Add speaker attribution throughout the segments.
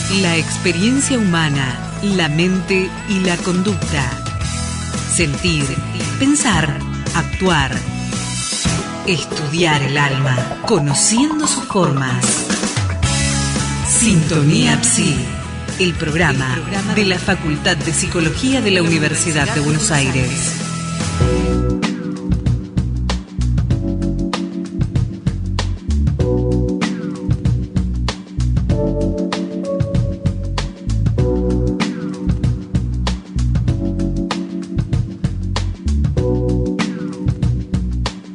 Speaker 1: La experiencia humana, la mente y la conducta. Sentir, pensar, actuar. Estudiar el alma, conociendo sus formas. Sintonía Psi, el programa de la Facultad de Psicología de la Universidad de Buenos Aires.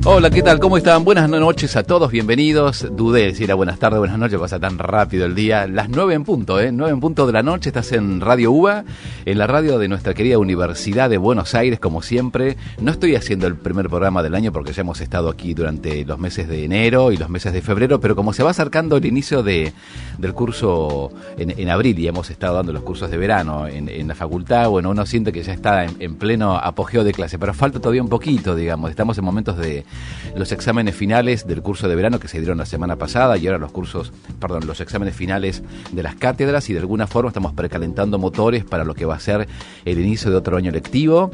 Speaker 2: Hola, ¿qué tal? ¿Cómo están? Buenas noches a todos, bienvenidos. Dudé decir a buenas tardes, buenas noches, pasa tan rápido el día. Las 9 en punto, 9 en punto de la noche, estás en Radio UBA, en la radio de nuestra querida Universidad de Buenos Aires, como siempre. No estoy haciendo el primer programa del año porque ya hemos estado aquí durante los meses de enero y los meses de febrero, pero como se va acercando el inicio del curso en abril y hemos estado dando los cursos de verano en la facultad, bueno, uno siente que ya está en pleno apogeo de clase, pero falta todavía un poquito, digamos. Estamos en momentos de los exámenes finales del curso de verano que se dieron la semana pasada y ahora los exámenes finales de las cátedras, y de alguna forma estamos precalentando motores para lo que va a ser el inicio de otro año lectivo,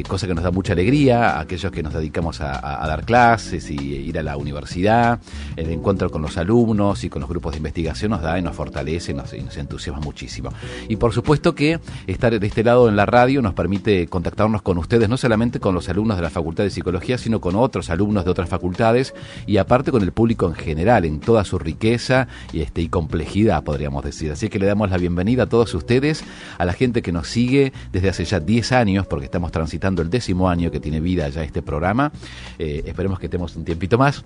Speaker 2: cosa que nos da mucha alegría a aquellos que nos dedicamos a dar clases y ir a la universidad. El encuentro con los alumnos y con los grupos de investigación nos da y nos fortalece, nos entusiasma muchísimo. Y por supuesto que estar de este lado en la radio nos permite contactarnos con ustedes, no solamente con los alumnos de la Facultad de Psicología, sino con otros alumnos de otras facultades y aparte con el público en general, en toda su riqueza y complejidad, podríamos decir. Así que le damos la bienvenida a todos ustedes, a la gente que nos sigue desde hace ya 10 años, porque estamos transitando el 10º año que tiene vida ya este programa. Esperemos que estemos un tiempito más.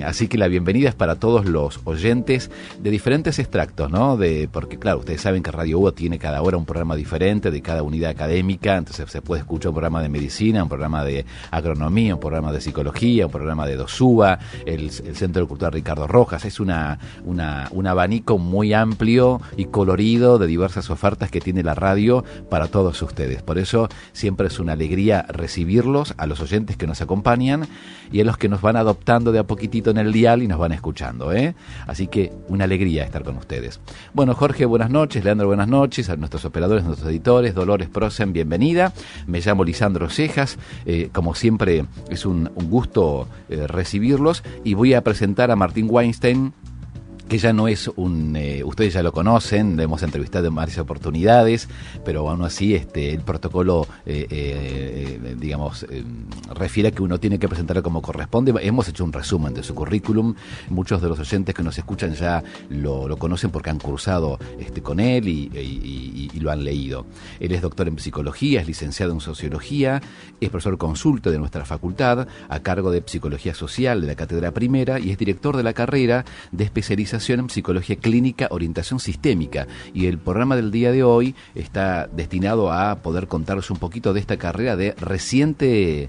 Speaker 2: Así que la bienvenida es para todos los oyentes de diferentes extractos, ¿no? Porque claro, ustedes saben que Radio UBA tiene cada hora un programa diferente de cada unidad académica, entonces se puede escuchar un programa de medicina, un programa de agronomía, un programa de psicología, un programa de DOSUBA, el Centro Cultural Ricardo Rojas. Es un abanico muy amplio y colorido de diversas ofertas que tiene la radio para todos ustedes. Por eso siempre es una alegría recibirlos, a los oyentes que nos acompañan y a los que nos van adoptando de a poquitito en el dial y nos van escuchando, Así que una alegría estar con ustedes. Bueno, Jorge, buenas noches. Leandro, buenas noches. A nuestros operadores, nuestros editores. Dolores Prosen, bienvenida. Me llamo Lisandro Cejas. Como siempre, es un gusto recibirlos, y voy a presentar a Martín Weinstein, que ya no es ustedes ya lo conocen, lo hemos entrevistado en varias oportunidades, pero aún así el protocolo, refiere a que uno tiene que presentarlo como corresponde. Hemos hecho un resumen de su currículum, muchos de los oyentes que nos escuchan ya lo conocen porque han cursado con él y lo han leído. Él es doctor en psicología, es licenciado en sociología, es profesor consulto de nuestra facultad, a cargo de psicología social de la cátedra primera, y es director de la carrera de especialización en psicología clínica, orientación sistémica, y el programa del día de hoy está destinado a poder contaros un poquito de esta carrera de reciente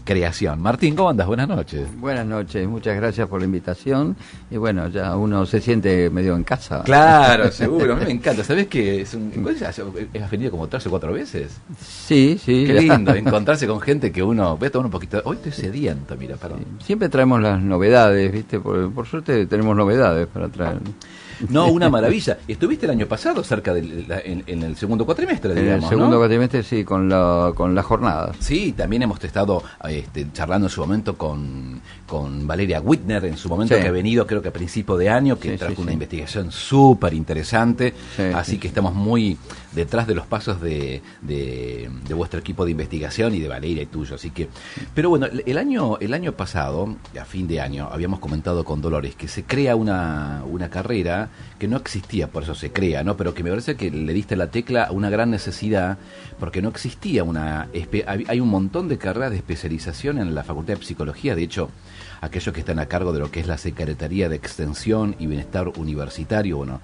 Speaker 2: creación. Martín, ¿cómo andas? Buenas noches.
Speaker 3: Buenas noches, muchas gracias por la invitación, y bueno, ya uno se siente medio en casa.
Speaker 2: Claro, seguro, a mí me encanta. ¿Sabés que has venido como 3 o 4 veces?
Speaker 3: Sí.
Speaker 2: Qué lindo encontrarse con gente que uno... Voy a tomar un poquito... Hoy estoy sediento, mira, perdón.
Speaker 3: Sí. Siempre traemos las novedades, ¿viste? Por suerte tenemos novedades para traer.
Speaker 2: No, una maravilla. Estuviste el año pasado cerca en el segundo cuatrimestre, digamos,
Speaker 3: en el segundo
Speaker 2: ¿no?
Speaker 3: cuatrimestre, sí, con la jornada.
Speaker 2: Sí, también hemos estado charlando en su momento con Valeria Whitner, en su momento,
Speaker 3: sí,
Speaker 2: que ha venido creo que a principio de año, que trajo una investigación súper interesante, así que estamos muy detrás de los pasos de vuestro equipo de investigación y de Valeria y tuyo, así que... Pero bueno, el año pasado, a fin de año, habíamos comentado con Dolores que se crea una carrera que no existía, por eso se crea, ¿no? Pero que me parece que le diste la tecla a una gran necesidad, porque no existía hay un montón de carreras de especialización en la Facultad de Psicología. De hecho, aquellos que están a cargo de lo que es la Secretaría de Extensión y Bienestar Universitario, bueno,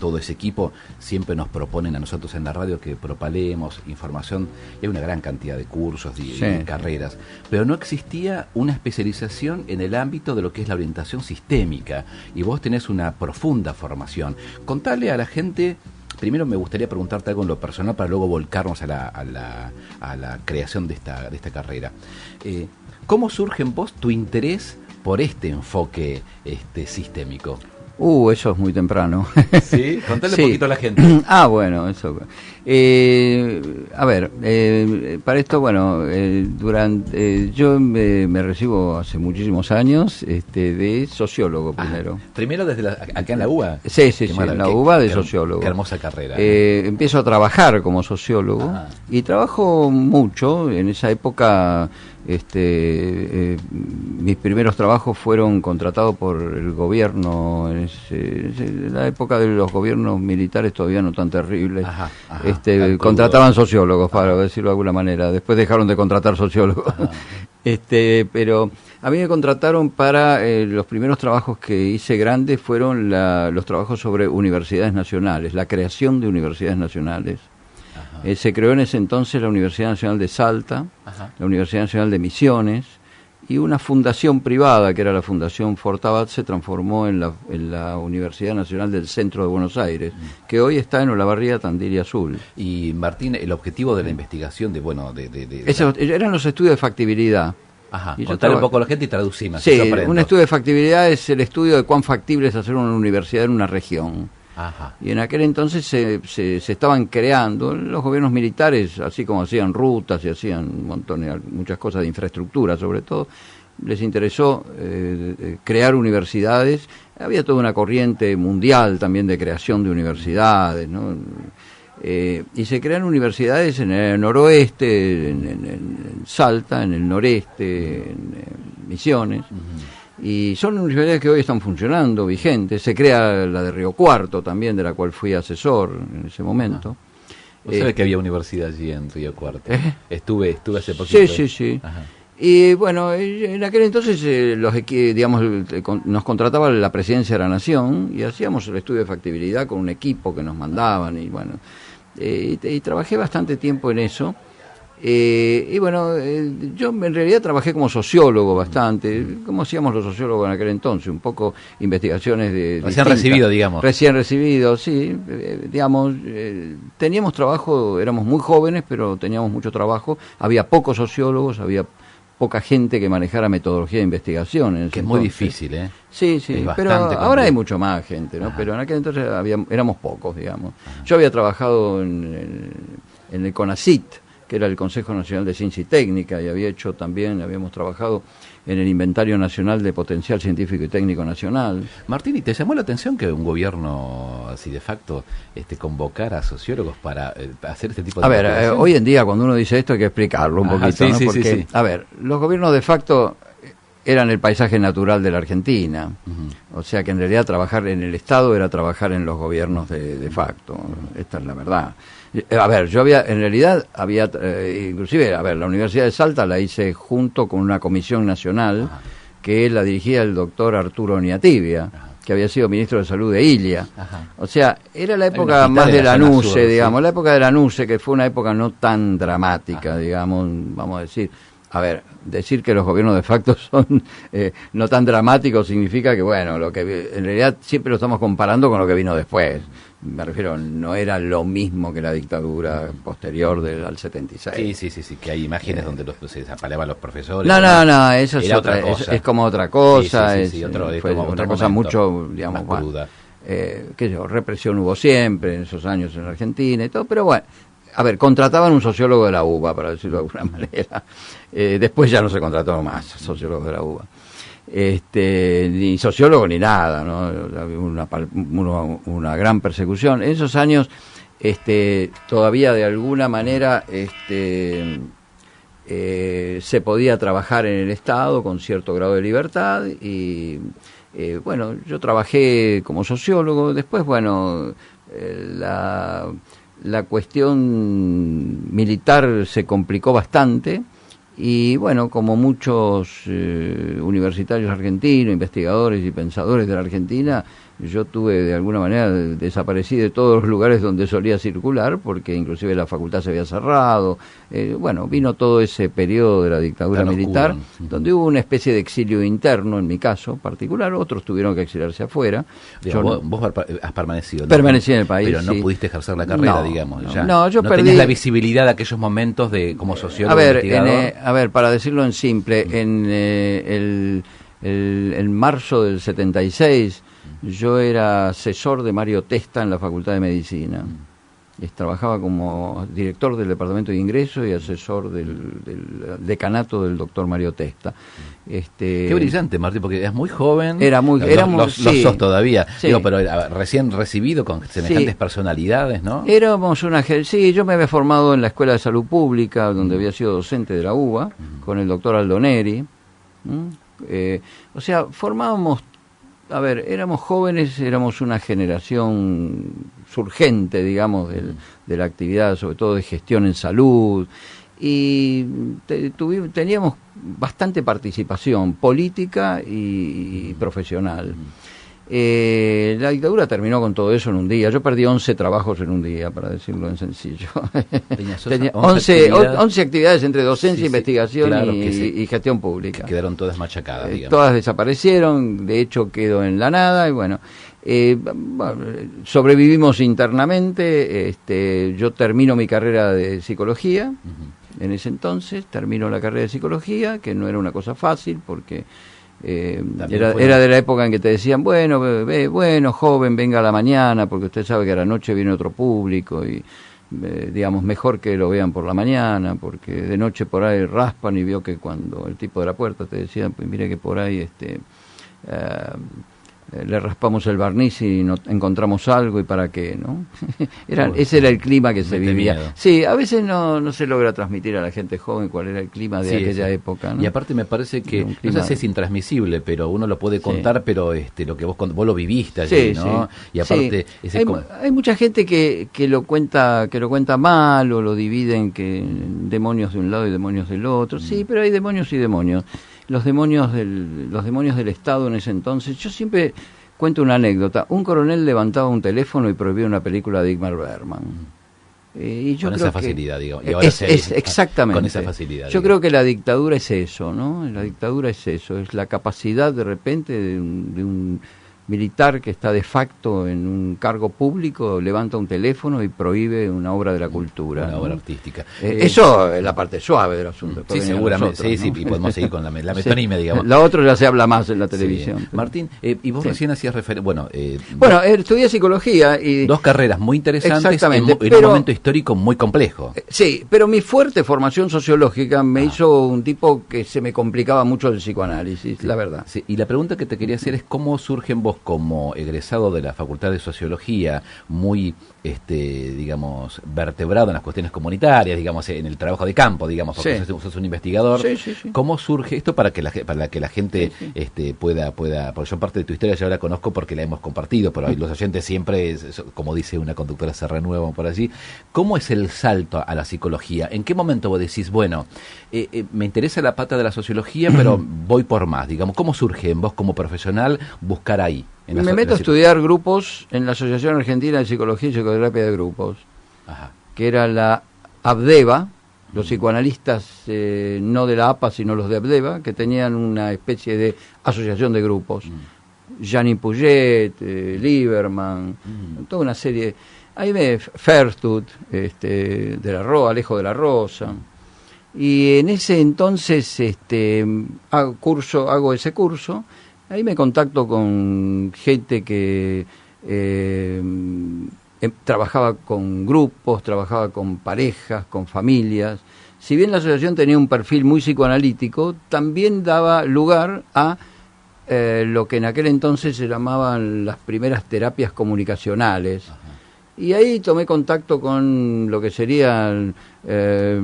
Speaker 2: todo ese equipo siempre nos proponen a nosotros en la radio que propalemos información, y hay una gran cantidad de cursos y carreras, pero no existía una especialización en el ámbito de lo que es la orientación sistémica, y vos tenés una profunda formación. Contale a la gente. Primero me gustaría preguntarte algo en lo personal para luego volcarnos a la creación de esta carrera. ¿Cómo surge en vos tu interés por este enfoque sistémico?
Speaker 3: Eso es muy temprano.
Speaker 2: Sí, contale
Speaker 3: Sí.
Speaker 2: un poquito a la gente.
Speaker 3: Bueno, eso. A ver, para esto, bueno, yo me recibo hace muchísimos años de sociólogo primero.
Speaker 2: Primero desde acá en la UBA.
Speaker 3: Sí,
Speaker 2: Qué
Speaker 3: en
Speaker 2: maravilla,
Speaker 3: la UBA de sociólogo.
Speaker 2: Qué hermosa carrera.
Speaker 3: Empiezo a trabajar como sociólogo y trabajo mucho. En esa época, mis primeros trabajos fueron contratados por el gobierno, en la época de los gobiernos militares todavía no tan terribles. Contrataban sociólogos, para decirlo de alguna manera. Después dejaron de contratar sociólogos. Pero a mí me contrataron para los primeros trabajos que hice grandes fueron los trabajos sobre universidades nacionales, la creación de universidades nacionales. Se creó en ese entonces la Universidad Nacional de Salta, la Universidad Nacional de Misiones, y una fundación privada, que era la Fundación Fortabat, se transformó en la Universidad Nacional del Centro de Buenos Aires, que hoy está en Olavarría, Tandil y Azul.
Speaker 2: Y Martín, el objetivo de la investigación
Speaker 3: Esos eran los estudios de factibilidad.
Speaker 2: Y contale un poco a la gente y traducimos.
Speaker 3: Sí, un estudio de factibilidad es el estudio de cuán factible es hacer una universidad en una región. Y en aquel entonces se estaban creando, los gobiernos militares, así como hacían rutas y hacían muchas cosas de infraestructura sobre todo, les interesó crear universidades. Había toda una corriente mundial también de creación de universidades, ¿no? Y se crean universidades en el noroeste, en Salta, en el noreste, en Misiones. Y son universidades que hoy están funcionando, vigentes. Se crea la de Río Cuarto también, de la cual fui asesor en ese momento.
Speaker 2: ¿Vos sabés que había universidad allí en Río Cuarto? Estuve hace poquito.
Speaker 3: Sí. Y bueno, en aquel entonces nos contrataba la Presidencia de la Nación y hacíamos el estudio de factibilidad con un equipo que nos mandaban y bueno, y trabajé bastante tiempo en eso. Y bueno, yo en realidad trabajé como sociólogo bastante, como hacíamos los sociólogos en aquel entonces, un poco investigaciones de...
Speaker 2: Recién recibido, digamos.
Speaker 3: Recién recibido, sí, teníamos trabajo, éramos muy jóvenes, pero teníamos mucho trabajo, había pocos sociólogos, había poca gente que manejara metodología de investigación.
Speaker 2: Que es muy difícil, ¿eh?
Speaker 3: Sí, pero ahora hay mucho más gente, ¿no? Pero en aquel entonces éramos pocos, digamos. Yo había trabajado en el CONACYT, que era el Consejo Nacional de Ciencia y Técnica, y habíamos trabajado en el Inventario Nacional de Potencial Científico y Técnico Nacional.
Speaker 2: Martín, ¿y te llamó la atención que un gobierno así de facto convocara a sociólogos para hacer este tipo de investigación?
Speaker 3: Hoy en día cuando uno dice esto hay que explicarlo un poquito, ¿no? Porque, sí. A ver, los gobiernos de facto eran el paisaje natural de la Argentina, o sea que en realidad trabajar en el Estado era trabajar en los gobiernos de facto, esta es la verdad. A ver, inclusive, la Universidad de Salta la hice junto con una comisión nacional que la dirigía el doctor Arturo Niatibia, que había sido ministro de Salud de Ilia. O sea, era la época más de Lanuse, digamos, la época de Lanuse, que fue una época no tan dramática, digamos, vamos a decir. A ver, decir que los gobiernos de facto son no tan dramáticos significa que, bueno, en realidad siempre lo estamos comparando con lo que vino después. Me refiero, no era lo mismo que la dictadura posterior al 76.
Speaker 2: Sí, que hay imágenes donde se apaleaban los profesores.
Speaker 3: No, eso es
Speaker 2: otra cosa.
Speaker 3: Es como otra cosa.
Speaker 2: Fue
Speaker 3: otra cosa mucho, digamos,
Speaker 2: más cruda.
Speaker 3: Represión hubo siempre en esos años en Argentina y todo, pero bueno. A ver, contrataban un sociólogo de la UBA, para decirlo de alguna manera. Después ya no se contrató más sociólogos de la UBA. Ni sociólogo ni nada, ¿no? Había una gran persecución. En esos años, todavía de alguna manera, se podía trabajar en el Estado con cierto grado de libertad y, bueno, yo trabajé como sociólogo. Después, bueno, la cuestión militar se complicó bastante y bueno, como muchos universitarios argentinos, investigadores y pensadores de la Argentina, yo de alguna manera desaparecí de todos los lugares donde solía circular, porque inclusive la facultad se había cerrado. Bueno, vino todo ese periodo de la dictadura militar, donde hubo una especie de exilio interno, en mi caso particular, otros tuvieron que exiliarse afuera.
Speaker 2: Vos has permanecido, ¿no?
Speaker 3: Permanecí en el país,
Speaker 2: pero no pudiste ejercer la carrera, digamos. No
Speaker 3: perdí.
Speaker 2: Tenías la visibilidad de aquellos momentos como sociólogo investigador.
Speaker 3: Para decirlo en simple, en marzo del 76, Yo era asesor de Mario Testa en la Facultad de Medicina. Trabajaba como director del Departamento de Ingreso y asesor del decanato del doctor Mario Testa.
Speaker 2: Qué brillante, Martín, porque eras muy joven.
Speaker 3: Lo
Speaker 2: sos todavía.
Speaker 3: Sí.
Speaker 2: Digo, pero recién recibido con semejantes personalidades, ¿no?
Speaker 3: Sí, yo me había formado en la Escuela de Salud Pública, donde había sido docente de la UBA, con el doctor Aldo Neri. O sea, formábamos... A ver, éramos jóvenes, éramos una generación surgente, digamos, de la actividad, sobre todo de gestión en salud, y teníamos bastante participación política y profesional. La dictadura terminó con todo eso en un día. Yo perdí 11 trabajos en un día, para decirlo en sencillo. Tenía 11 actividades entre docencia, investigación y gestión pública.
Speaker 2: Quedaron todas machacadas, digamos.
Speaker 3: Todas desaparecieron, de hecho quedó en la nada, y bueno, sobrevivimos internamente. Yo termino mi carrera de psicología, en ese entonces, termino la carrera de psicología, que no era una cosa fácil, porque... era de la época en que te decían, bueno, joven, venga a la mañana, porque usted sabe que a la noche viene otro público y, digamos, mejor que lo vean por la mañana, porque de noche por ahí raspan, y vio que cuando el tipo de la puerta te decía, pues mire que por ahí le raspamos el barniz y no encontramos algo, y para qué, ¿no? Ese era el clima que se vivía.
Speaker 2: Miedo.
Speaker 3: Sí, a veces no se logra transmitir a la gente joven cuál era el clima de aquella época, ¿no?
Speaker 2: Y aparte me parece que, no sé si es intransmisible, pero uno lo puede contar, pero lo que vos lo viviste allí, ¿no? Y aparte...
Speaker 3: Hay mucha gente que lo cuenta mal, o lo divide en demonios de un lado y demonios del otro. Sí, pero hay demonios y demonios. Los demonios del Estado en ese entonces. Yo siempre cuento una anécdota. Un coronel levantaba un teléfono y prohibía una película de Ingmar Bergman. Y yo
Speaker 2: con
Speaker 3: creo
Speaker 2: esa facilidad, digo. Y
Speaker 3: ahora exactamente.
Speaker 2: Con esa facilidad.
Speaker 3: Yo creo que la dictadura es eso, ¿no? La dictadura es eso, es la capacidad de repente de un militar que está de facto en un cargo público, levanta un teléfono y prohíbe una obra de la cultura.
Speaker 2: Una obra artística.
Speaker 3: Eso es la parte suave del asunto.
Speaker 2: Sí, seguramente. Sí, y podemos seguir con la metonimia, digamos.
Speaker 3: La otra ya se habla más en la televisión.
Speaker 2: Sí. Martín, y vos recién hacías referencia...
Speaker 3: estudié psicología y...
Speaker 2: Dos carreras muy interesantes
Speaker 3: exactamente,
Speaker 2: en un momento histórico muy complejo.
Speaker 3: Sí, pero mi fuerte formación sociológica me hizo un tipo que se me complicaba mucho el psicoanálisis, la verdad.
Speaker 2: Sí, y la pregunta que te quería hacer es cómo surge en vos, como egresado de la Facultad de Sociología, muy, digamos, vertebrado en las cuestiones comunitarias, digamos, en el trabajo de campo, digamos, porque sos un investigador. Sí. ¿Cómo surge esto para que la gente pueda, porque yo parte de tu historia ya la conozco porque la hemos compartido, pero los oyentes siempre, como dice una conductora, se renuevan por allí. ¿Cómo es el salto a la psicología? ¿En qué momento vos decís, bueno, me interesa la pata de la sociología, pero voy por más, digamos? ¿Cómo surge en vos como profesional buscar ahí?
Speaker 3: Me meto a estudiar grupos en la Asociación Argentina de Psicología y Psicoterapia de Grupos, que era la ABDEVA, los psicoanalistas no de la APA, sino los de ABDEVA, que tenían una especie de asociación de grupos. Gianni Puget, Lieberman, toda una serie. Ahí Fertut, Alejo de la Rosa. Y en ese entonces hago ese curso. Ahí me contacto con gente que trabajaba con grupos, trabajaba con parejas, con familias. Si bien la asociación tenía un perfil muy psicoanalítico, también daba lugar a lo que en aquel entonces se llamaban las primeras terapias comunicacionales. Y ahí tomé contacto con lo que sería la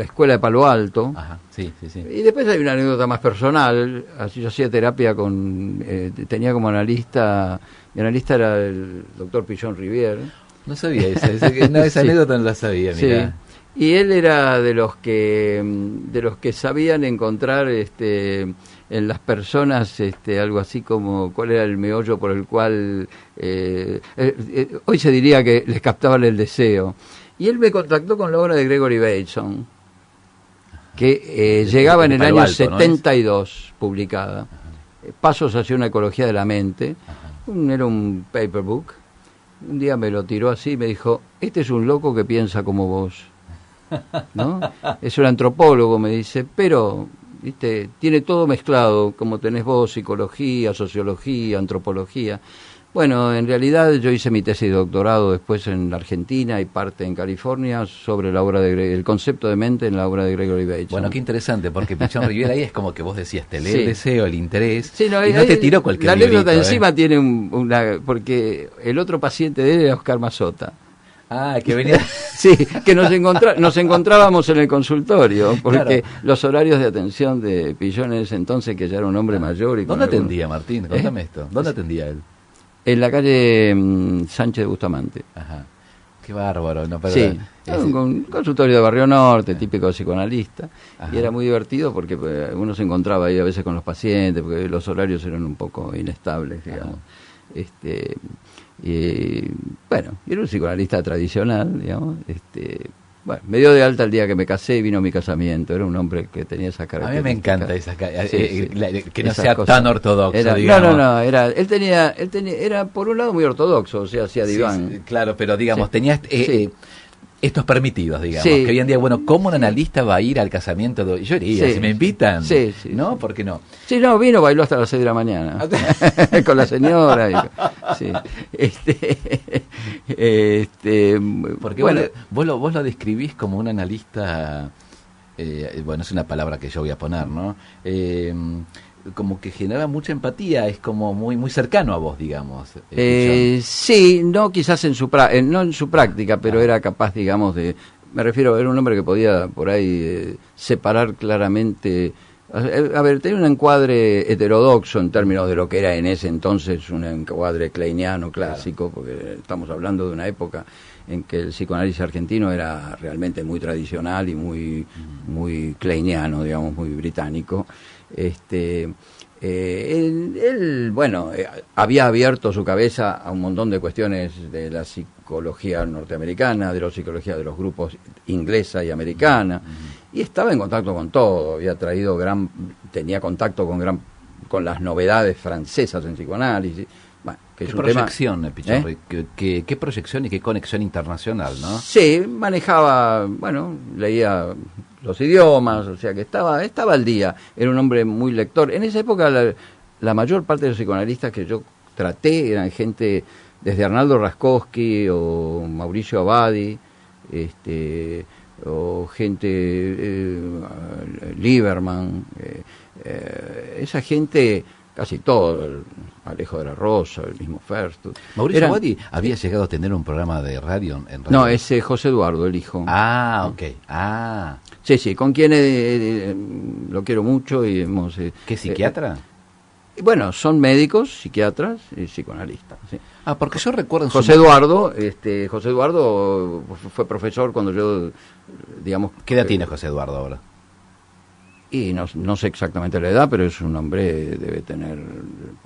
Speaker 3: escuela de Palo Alto.
Speaker 2: Sí.
Speaker 3: Y después hay una anécdota más personal. Así yo hacía terapia tenía como analista, mi analista era el doctor Pillon Rivière.
Speaker 2: No sabía esa anécdota no la sabía, mirá.
Speaker 3: Sí. Y él era de los que sabían encontrar en las personas algo así como cuál era el meollo por el cual hoy se diría que les captaban el deseo. Y él me contactó con la obra de Gregory Bateson, que llegaba en el año 72, publicada. Pasos hacia una ecología de la mente. Era un paperbook. Un día me lo tiró así y me dijo, este es un loco que piensa como vos, ¿no? Es un antropólogo, me dice, pero ¿viste? Tiene todo mezclado, como tenés vos, psicología, sociología, antropología. Bueno, en realidad yo hice mi tesis de doctorado después en Argentina y parte en California sobre la obra el concepto de mente en la obra de Gregory Bateson.
Speaker 2: Bueno, qué interesante, porque Pichón Rivière ahí es como que vos decías, te lee el deseo, el interés,
Speaker 3: sí,
Speaker 2: y no te tiró cualquier
Speaker 3: la
Speaker 2: librito.
Speaker 3: La anécdota encima tiene porque el otro paciente de él era Oscar Mazota.
Speaker 2: Ah, que venía...
Speaker 3: Sí, que nos encontrábamos en el consultorio, porque los horarios de atención de Pichón en ese entonces, que ya era un hombre mayor... y
Speaker 2: ¿Dónde atendía, Martín? Contame esto. ¿Dónde atendía él?
Speaker 3: En la calle Sánchez de Bustamante.
Speaker 2: Ajá. Qué bárbaro, ¿no?
Speaker 3: Sí, un consultorio de Barrio Norte, típico de psicoanalista. Ajá. Y era muy divertido porque uno se encontraba ahí a veces con los pacientes, porque los horarios eran un poco inestables, digamos. Bueno, era un psicoanalista tradicional, digamos. Bueno, me dio de alta el día que me casé y vino mi casamiento. Era un hombre que tenía esa característica.
Speaker 2: A mí me encanta esa que no sea tan ortodoxo,
Speaker 3: digamos. No, él tenía, era por un lado muy ortodoxo, o sea, hacía diván.
Speaker 2: Sí, claro, pero digamos, tenía estos permitidos, digamos, que hoy en día, bueno, ¿cómo un analista va a ir al casamiento? Yo iría, si me invitan, ¿no? ¿Por qué no?
Speaker 3: Sí, no, vino, bailó hasta las 6 de la mañana, con la señora.
Speaker 2: Porque bueno, vos lo describís como un analista, bueno, es una palabra que yo voy a poner, ¿no? Como que genera mucha empatía, es como muy cercano a vos, digamos.
Speaker 3: Sí, no quizás no en su práctica, pero era capaz, digamos, me refiero, era un hombre que podía por ahí separar claramente. A ver, tenía un encuadre heterodoxo en términos de lo que era en ese entonces un encuadre kleiniano clásico, porque estamos hablando de una época en que el psicoanálisis argentino era realmente muy tradicional y muy kleiniano, digamos, muy británico. Él, bueno, había abierto su cabeza a un montón de cuestiones de la psicología norteamericana, de la psicología de los grupos inglesa y americana, y estaba en contacto con todo, tenía contacto con las novedades francesas en psicoanálisis. Bueno,
Speaker 2: ¿Qué proyección, Pichón? ¿Qué proyección y qué conexión internacional, no?
Speaker 3: Sí, manejaba, bueno, leía los idiomas, o sea que estaba al día. Era un hombre muy lector. En esa época la mayor parte de los psicoanalistas que yo traté eran gente desde Arnaldo Raskowski o Mauricio Abadi, o gente Lieberman, esa gente, casi todo, Alejo de la Rosa, el mismo Ferstus.
Speaker 2: ¿Mauricio Abadi había llegado a tener un programa de radio en radio?
Speaker 3: No, es José Eduardo, el hijo.
Speaker 2: Ah, ok.
Speaker 3: Sí, con quien lo quiero mucho y hemos...
Speaker 2: ¿Qué psiquiatra?
Speaker 3: Bueno, son médicos, psiquiatras y psicoanalistas. Sí.
Speaker 2: Porque yo recuerdo...
Speaker 3: José Eduardo fue profesor cuando yo, digamos...
Speaker 2: ¿Qué edad tiene José Eduardo ahora?
Speaker 3: Y no sé exactamente la edad, pero es un hombre, debe tener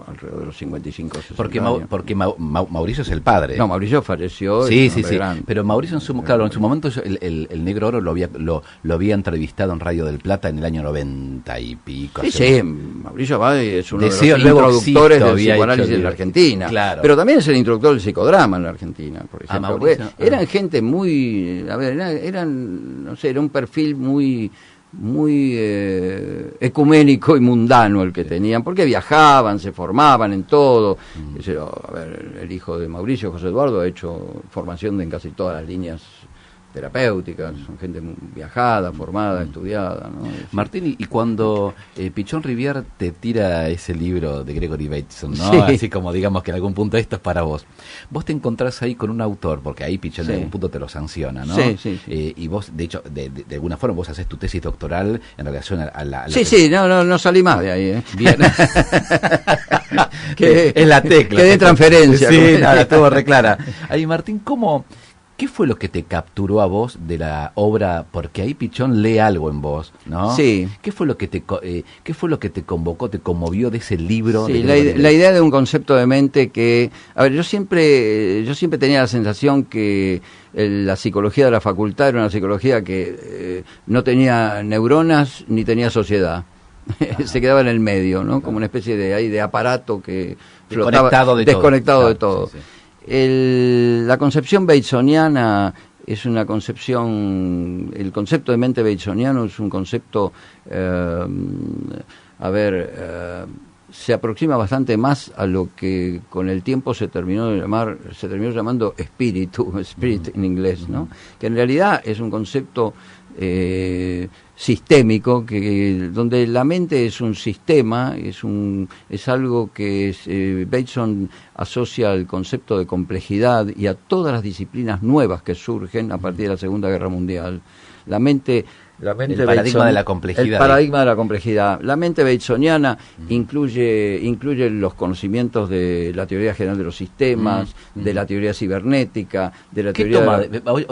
Speaker 3: alrededor de los 55 o 60 años.
Speaker 2: Porque Mauricio es el padre.
Speaker 3: No, Mauricio falleció.
Speaker 2: Sí. Pero Mauricio en su momento el Negro Oro lo había entrevistado en Radio del Plata en el año 90 y pico.
Speaker 3: Sí, Mauricio Abadi es uno de los introductores del psicoanálisis en la Argentina. Claro. Pero también es el introductor del psicodrama en la Argentina, por ejemplo. Eran gente muy... A ver, eran no sé, era un perfil muy ecuménico y mundano el que tenían, porque viajaban, se formaban en todo. A ver, el hijo de Mauricio, José Eduardo, ha hecho formación en casi todas las líneas terapéuticas, son gente muy viajada, formada, estudiada, ¿no?
Speaker 2: Martín, y cuando Pichón Rivière te tira ese libro de Gregory Bateson, ¿no?
Speaker 3: Sí.
Speaker 2: Así como digamos que en algún punto esto es para vos te encontrás ahí con un autor, porque ahí Pichón en algún punto te lo sanciona, ¿no?
Speaker 3: Sí.
Speaker 2: Y vos, de hecho, de alguna forma vos haces tu tesis doctoral en relación a la
Speaker 3: no salí más de ahí,
Speaker 2: Bien.
Speaker 3: Es la tecla. Que de transferencia.
Speaker 2: Sí, nada, todo reclara. Ahí, Martín, ¿qué fue lo que te capturó a vos de la obra? Porque ahí Pichón lee algo en vos, ¿no?
Speaker 3: Sí.
Speaker 2: ¿Qué fue lo que te convocó, te conmovió de ese libro?
Speaker 3: Sí, la idea de un concepto de mente que... A ver, yo siempre tenía la sensación que la psicología de la facultad era una psicología que no tenía neuronas ni tenía sociedad. Se quedaba en el medio, ¿no? Como una especie de aparato que flotaba desconectado de todo. Sí. La concepción batesoniana es una concepción, el concepto de mente batesoniano es un concepto, se aproxima bastante más a lo que con el tiempo se terminó llamando spirit en inglés, ¿no? Que en realidad es un concepto sistémico, donde la mente es un sistema, es algo que Bateson asocia al concepto de complejidad y a todas las disciplinas nuevas que surgen a partir de la Segunda Guerra Mundial.
Speaker 2: El paradigma de la complejidad.
Speaker 3: El paradigma de la complejidad. La mente batesoniana incluye los conocimientos de la teoría general de los sistemas, de la teoría cibernética, de la teoría...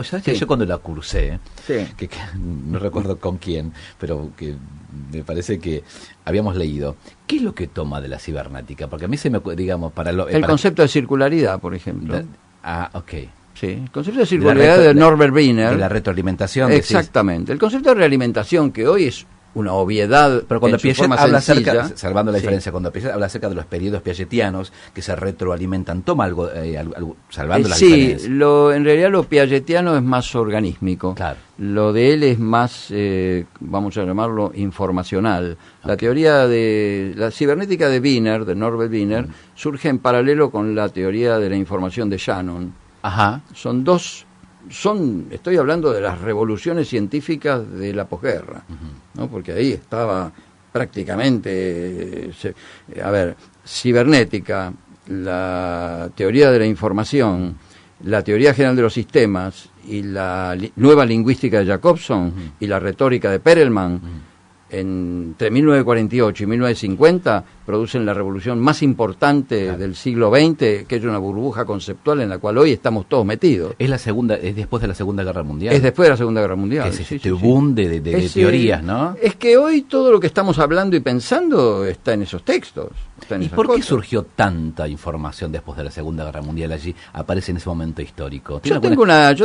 Speaker 2: ¿Sabes que yo cuando la cursé,
Speaker 3: sí,
Speaker 2: que no recuerdo con quién, pero que me parece que habíamos leído, ¿qué es lo que toma de la cibernética? Porque a mí digamos,
Speaker 3: el concepto de circularidad, por ejemplo.
Speaker 2: Ok.
Speaker 3: Sí, el concepto de circularidad de Norbert Wiener.
Speaker 2: De la retroalimentación.
Speaker 3: Exactamente. El concepto de realimentación, que hoy es una obviedad,
Speaker 2: pero cuando Piaget habla salvando la
Speaker 3: sí,
Speaker 2: diferencia, cuando Piaget habla acerca de los periodos piagetianos que se retroalimentan, toma algo, salvando las diferencias.
Speaker 3: Sí, en realidad lo piagetiano es más organísmico.
Speaker 2: Claro.
Speaker 3: Lo de él es más, vamos a llamarlo, informacional. Okay. La teoría de la cibernética de Wiener, de Norbert Wiener, surge en paralelo con la teoría de la información de Shannon.
Speaker 2: Ajá.
Speaker 3: Estoy hablando de las revoluciones científicas de la posguerra, ¿no? Porque ahí estaba prácticamente, cibernética, la teoría de la información, la teoría general de los sistemas y la nueva lingüística de Jacobson y la retórica de Perelman. Entre 1948 y 1950 producen la revolución más importante del siglo XX, que es una burbuja conceptual en la cual hoy estamos todos metidos.
Speaker 2: Es después de la Segunda Guerra Mundial.
Speaker 3: Es después de la Segunda Guerra Mundial.
Speaker 2: Que es este boom de teorías, ¿no?
Speaker 3: Es que hoy todo lo que estamos hablando y pensando está en esos textos.
Speaker 2: ¿Y por qué surgió tanta información después de la Segunda Guerra Mundial allí? Aparece en ese momento histórico.
Speaker 3: Yo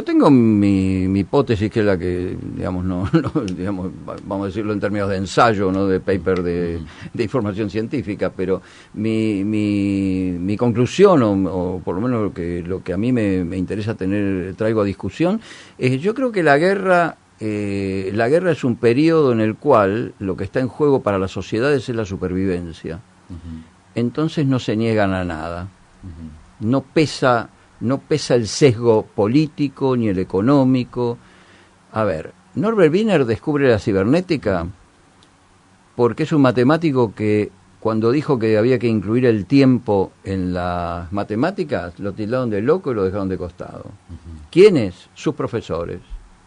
Speaker 3: tengo mi hipótesis, que es la que, digamos, digamos, vamos a decirlo en términos de ensayo, no de paper de información científica, pero mi conclusión, o por lo menos lo que a mí me interesa traigo a discusión, es yo creo que la guerra es un periodo en el cual lo que está en juego para las sociedades es la supervivencia. Entonces no se niegan a nada. No pesa el sesgo político ni el económico. A ver, Norbert Wiener descubre la cibernética porque es un matemático que cuando dijo que había que incluir el tiempo en las matemáticas, lo tildaron de loco y lo dejaron de costado. ¿Quiénes? Sus profesores.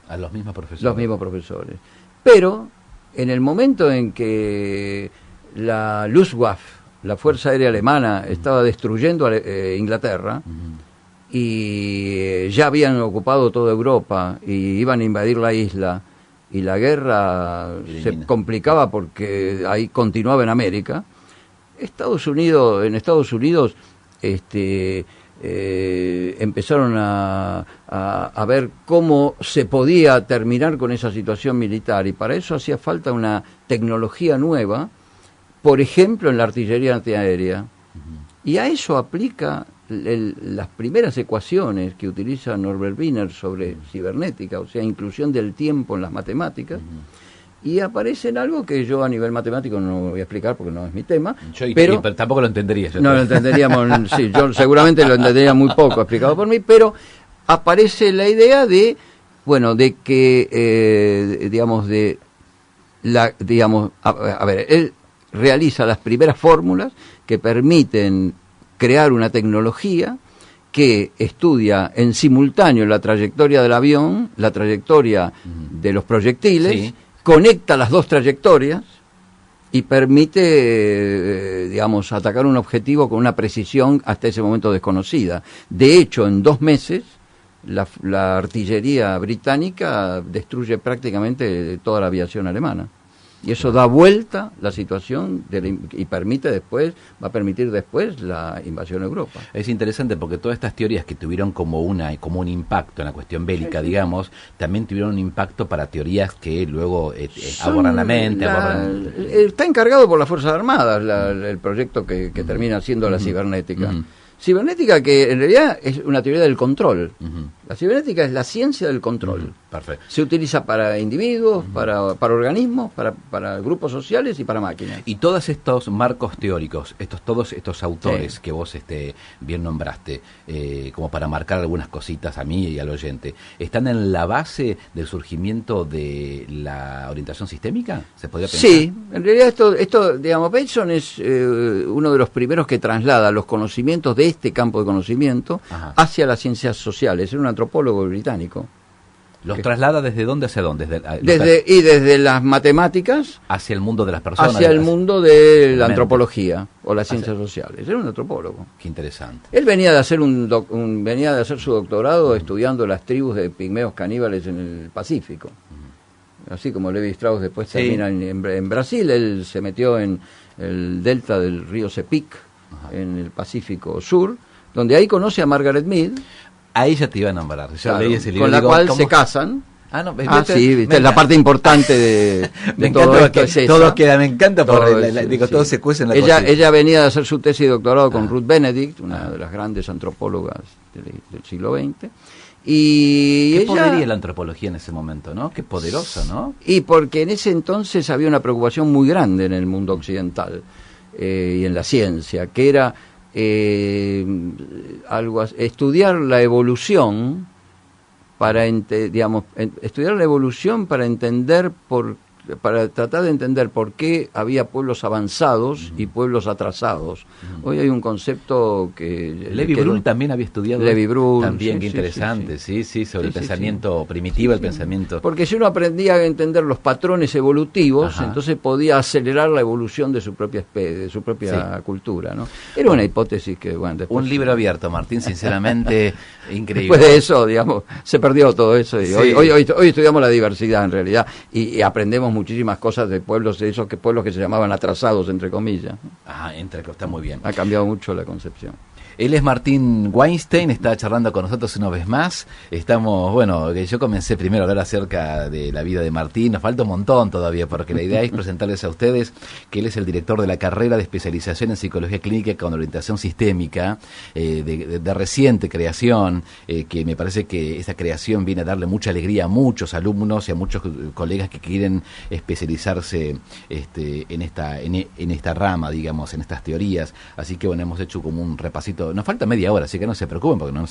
Speaker 2: A los mismos profesores.
Speaker 3: Los mismos profesores. Pero en el momento en que la Luftwaffe, la Fuerza Aérea Alemana, estaba destruyendo Inglaterra, y ya habían ocupado toda Europa y iban a invadir la isla, y la guerra se complicaba porque ahí continuaba en América, en Estados Unidos empezaron a ver cómo se podía terminar con esa situación militar, y para eso hacía falta una tecnología nueva, por ejemplo en la artillería antiaérea, y a eso aplica las primeras ecuaciones que utiliza Norbert Wiener sobre cibernética, o sea, inclusión del tiempo en las matemáticas, y aparece en algo que yo a nivel matemático no voy a explicar porque no es mi tema, pero
Speaker 2: tampoco lo entendería.
Speaker 3: No lo entenderíamos, sí, yo seguramente lo entendería muy poco explicado por mí, pero aparece la idea de que, él realiza las primeras fórmulas que permiten crear una tecnología que estudia en simultáneo la trayectoria del avión, la trayectoria de los proyectiles, conecta las dos trayectorias y permite, atacar un objetivo con una precisión hasta ese momento desconocida. De hecho, en 2 meses, la artillería británica destruye prácticamente toda la aviación alemana. Y eso da vuelta la situación y va a permitir después la invasión a Europa.
Speaker 2: Es interesante porque todas estas teorías que tuvieron como un impacto en la cuestión bélica, digamos, también tuvieron un impacto para teorías que luego abordan la mente.
Speaker 3: Está encargado por las Fuerzas Armadas el proyecto que termina siendo la cibernética. Cibernética que en realidad es una teoría del control. La cibernética es la ciencia del control.
Speaker 2: Perfecto.
Speaker 3: Se utiliza para individuos, para organismos, para grupos sociales y para máquinas.
Speaker 2: Y todos estos marcos teóricos, todos estos autores que vos bien nombraste, como para marcar algunas cositas a mí y al oyente, ¿están en la base del surgimiento de la orientación sistémica? ¿Se podría pensar?
Speaker 3: Sí, en realidad esto digamos, Bateson es uno de los primeros que traslada los conocimientos de este campo de conocimiento hacia las ciencias sociales. Era un antropólogo británico.
Speaker 2: ¿Los traslada desde dónde hacia dónde?
Speaker 3: Desde las matemáticas
Speaker 2: hacia el mundo de las personas.
Speaker 3: Hacia el mundo de la antropología o las ciencias sociales. Era un antropólogo.
Speaker 2: Qué interesante.
Speaker 3: Él venía de hacer venía de hacer su doctorado estudiando las tribus de pigmeos caníbales en el Pacífico. Así como Levi Strauss después termina en Brasil, él se metió en el delta del río Sepic, en el Pacífico Sur, donde ahí conoce a Margaret Mead.
Speaker 2: Ahí ya te iba a nombrar. Yo leí ese libro,
Speaker 3: con la cual se casan.
Speaker 2: Sí,
Speaker 3: la parte importante de todo esto es esa.
Speaker 2: Todo queda, me encanta, todo se cuece en la cocina.
Speaker 3: Ella venía de hacer su tesis de doctorado con Ruth Benedict, una de las grandes antropólogas del siglo XX. Y
Speaker 2: qué podería la antropología en ese momento, ¿no? Qué poderosa, ¿no?
Speaker 3: Y porque en ese entonces había una preocupación muy grande en el mundo occidental y en la ciencia, que era estudiar la evolución estudiar la evolución para tratar de entender por qué había pueblos avanzados y pueblos atrasados. Hoy hay un concepto que...
Speaker 2: Levi-Brühl también había estudiado.
Speaker 3: Levi-Brühl.
Speaker 2: También, qué interesante, sobre el pensamiento primitivo, el pensamiento...
Speaker 3: Porque si uno aprendía a entender los patrones evolutivos, entonces podía acelerar la evolución de su propia especie, de su propia cultura, ¿no? Era una hipótesis que, bueno... Después,
Speaker 2: un libro abierto, Martín, sinceramente, increíble.
Speaker 3: Después de eso, digamos, se perdió todo eso. Y hoy estudiamos la diversidad, en realidad, y aprendemos muchísimas cosas de pueblos, de esos pueblos que se llamaban atrasados, entre comillas.
Speaker 2: Está muy bien.
Speaker 3: Ha cambiado mucho la concepción.
Speaker 2: Él es Martín Weinstein, está charlando con nosotros una vez más. Yo comencé primero a hablar acerca de la vida de Martín, nos falta un montón todavía, porque la idea es presentarles a ustedes que él es el director de la carrera de especialización en psicología clínica con orientación sistémica, de reciente creación, que me parece que esa creación viene a darle mucha alegría a muchos alumnos y a muchos colegas que quieren especializarse en esta rama, digamos, en estas teorías. Así que hemos hecho como un repasito. Nos falta media hora, así que no se preocupen porque no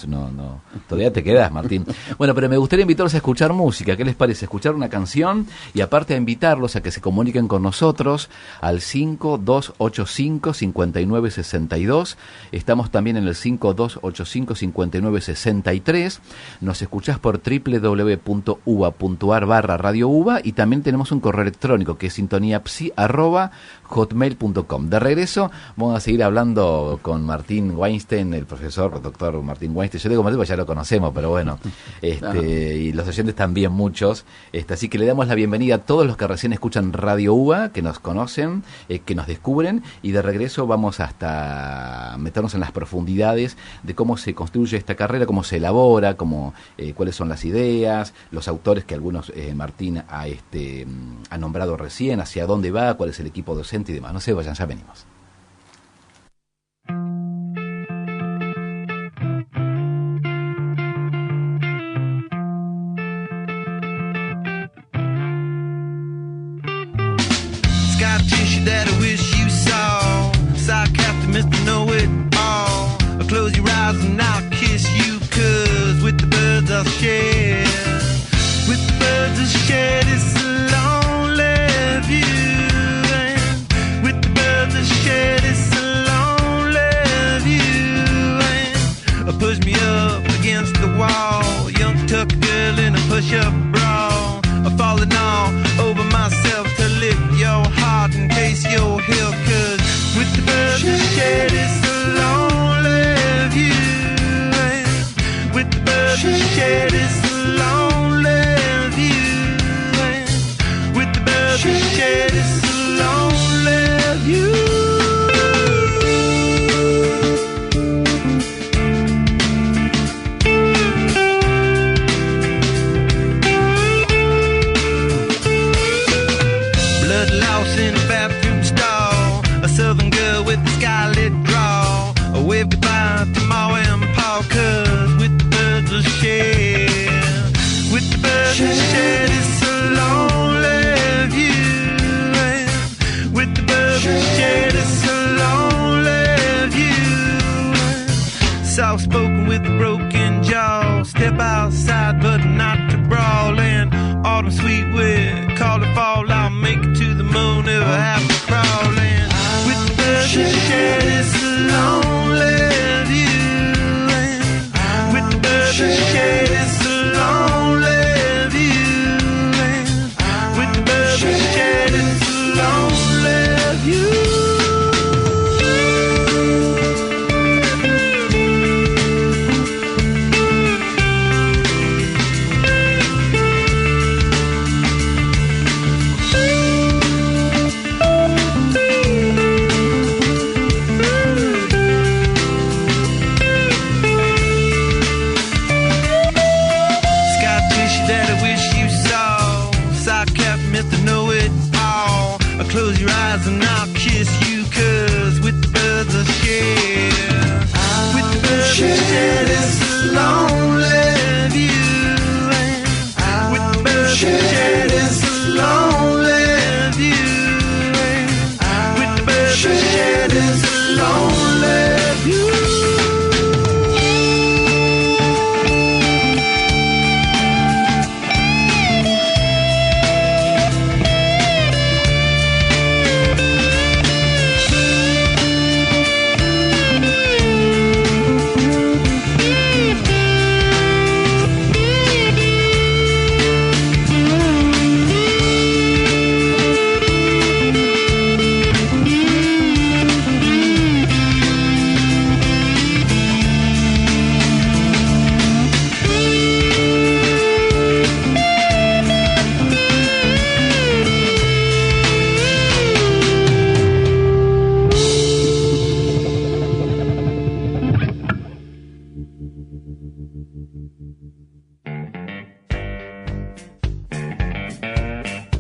Speaker 2: todavía te quedas, Martín. Bueno, pero me gustaría invitarlos a escuchar música. ¿Qué les parece? Escuchar una canción y aparte a invitarlos a que se comuniquen con nosotros al 5285-5962. Estamos también en el 5285-5963. Nos escuchás por www.uva.ar/Radio Uva y también tenemos un correo electrónico que es sintoniapsi@hotmail.com. De regreso vamos a seguir hablando con Martín Weinstein, el profesor, doctor Martín Weinstein. Yo digo Martín porque ya lo conocemos, pero bueno, y los oyentes también muchos. Así que le damos la bienvenida a todos los que recién escuchan Radio UBA, que nos conocen, que nos descubren, y de regreso vamos hasta meternos en las profundidades de cómo se construye esta carrera, cómo se elabora, cuáles son las ideas, los autores que algunos Martín ha nombrado recién, hacia dónde va, cuál es el equipo docente y demás. No se vayan, ya venimos.
Speaker 4: That I wish you saw. Sarcastic Mr. Know-It-All. I'll close your eyes and I'll kiss you, 'cause with the birds I'll share. With the birds I'll share this lonely view. And with the birds I'll share this lonely view. And push me up against the wall. Young tuck girl in a push-up bra. I'm falling all over myself to lift your heart in case you're here, 'cause with the birds I share this lonely view. With the birds I share this lonely view. With the birds I share this lonely view. In a bathroom stall, a southern girl with a scarlet dress. soft-spoken with a broken jaw. Step outside, but not to brawl. And autumn sweet wind, call it fall. I'll make it to the moon, never have to crawl. And with the birds that shed this lonely view. And with the birds that shed this lonely view. And with the birds that shed this lonely view. Close your eyes and I'll kiss you, 'cause with the birds I share, with the birds I share this lonely view, and with the birds I share this lonely view, and with the birds I share this lonely view.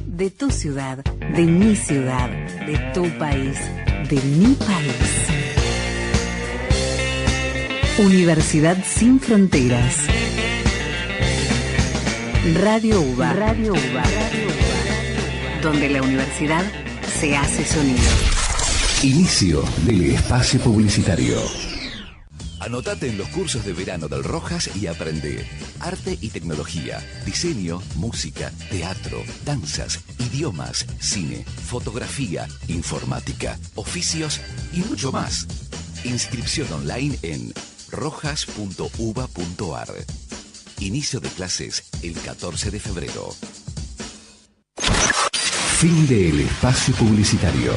Speaker 1: De tu ciudad, de mi ciudad, de tu país, de mi país. Universidad Sin Fronteras. Radio UBA. Radio UBA. Donde la universidad se hace sonido.
Speaker 5: Inicio del espacio publicitario. Anotate en los cursos de verano del Rojas y aprende arte y tecnología, diseño, música, teatro, danzas, idiomas, cine, fotografía, informática, oficios y mucho más. Inscripción online en rojas.uba.ar. Inicio de clases el 14 de febrero. Fin del espacio publicitario.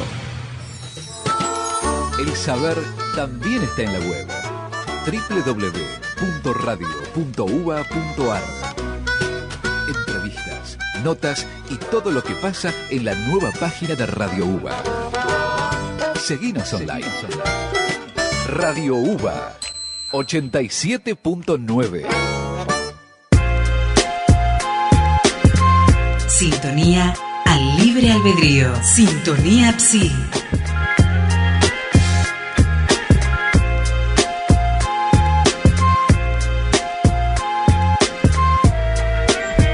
Speaker 2: El saber también está en la web. www.radio.uba.ar. Entrevistas, notas y todo lo que pasa en la nueva página de Radio UBA. Seguinos online. Radio UBA 87.9.
Speaker 1: Sintonía al libre albedrío. Sintonía PSI.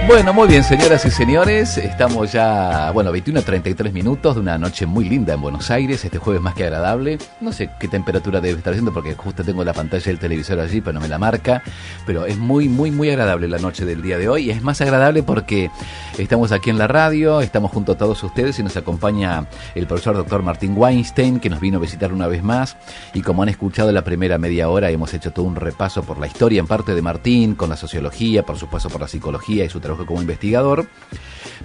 Speaker 2: Bueno, muy bien, señoras y señores, estamos ya, 21:33 minutos de una noche muy linda en Buenos Aires, este jueves más que agradable. No sé qué temperatura debe estar haciendo porque justo tengo la pantalla del televisor allí, pero no me la marca. Pero es muy, muy, muy agradable la noche del día de hoy. Y es más agradable porque estamos aquí en la radio, estamos junto a todos ustedes y nos acompaña el profesor Dr. Martín Weinstein, que nos vino a visitar una vez más. Y como han escuchado en la primera media hora, hemos hecho todo un repaso por la historia en parte de Martín, con la sociología, por supuesto por la psicología y su trabajo como investigador,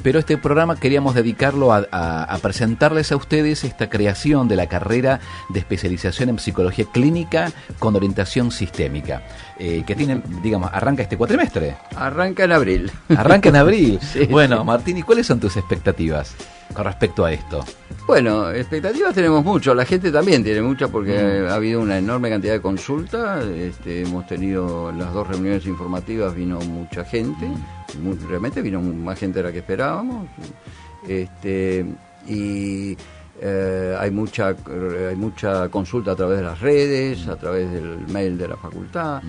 Speaker 2: pero este programa queríamos dedicarlo a presentarles a ustedes esta creación de la carrera de especialización en psicología clínica con orientación sistémica, que tiene, digamos, arranca este cuatrimestre.
Speaker 3: Arranca en abril.
Speaker 2: Arranca en abril.
Speaker 3: Sí,
Speaker 2: bueno,
Speaker 3: sí.
Speaker 2: Martín, ¿y cuáles son tus expectativas con respecto a esto?
Speaker 3: Bueno, expectativas tenemos mucho, la gente también tiene muchas porque ha habido una enorme cantidad de consultas, hemos tenido las 2 reuniones informativas, vino mucha gente, realmente vino más gente de la que esperábamos, y hay mucha consulta a través de las redes, a través del mail de la facultad.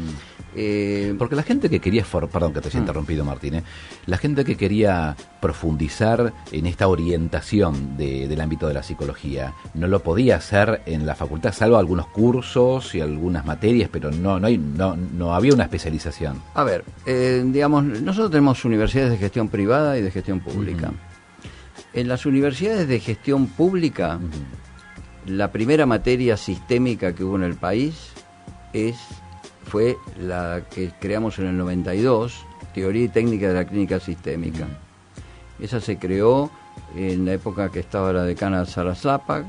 Speaker 2: Porque la gente que quería, perdón que te haya interrumpido, Martín, la gente que quería profundizar en esta orientación del ámbito de la psicología, no lo podía hacer en la facultad, salvo algunos cursos y algunas materias, pero no había una especialización.
Speaker 3: A ver, digamos, nosotros tenemos universidades de gestión privada y de gestión pública. En las universidades de gestión pública, la primera materia sistémica que hubo en el país fue la que creamos en el 92, Teoría y Técnica de la Clínica Sistémica. Esa se creó en la época que estaba la decana Sara Slapak.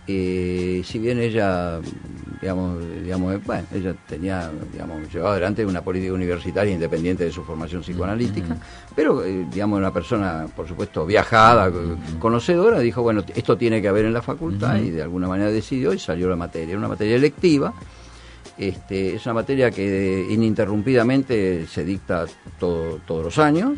Speaker 3: Si bien ella, ella tenía, llevaba adelante una política universitaria independiente de su formación psicoanalítica, pero, una persona, por supuesto, viajada, conocedora, dijo, bueno, esto tiene que haber en la facultad, y de alguna manera decidió y salió la materia. Una materia electiva. Es una materia que ininterrumpidamente se dicta todos los años,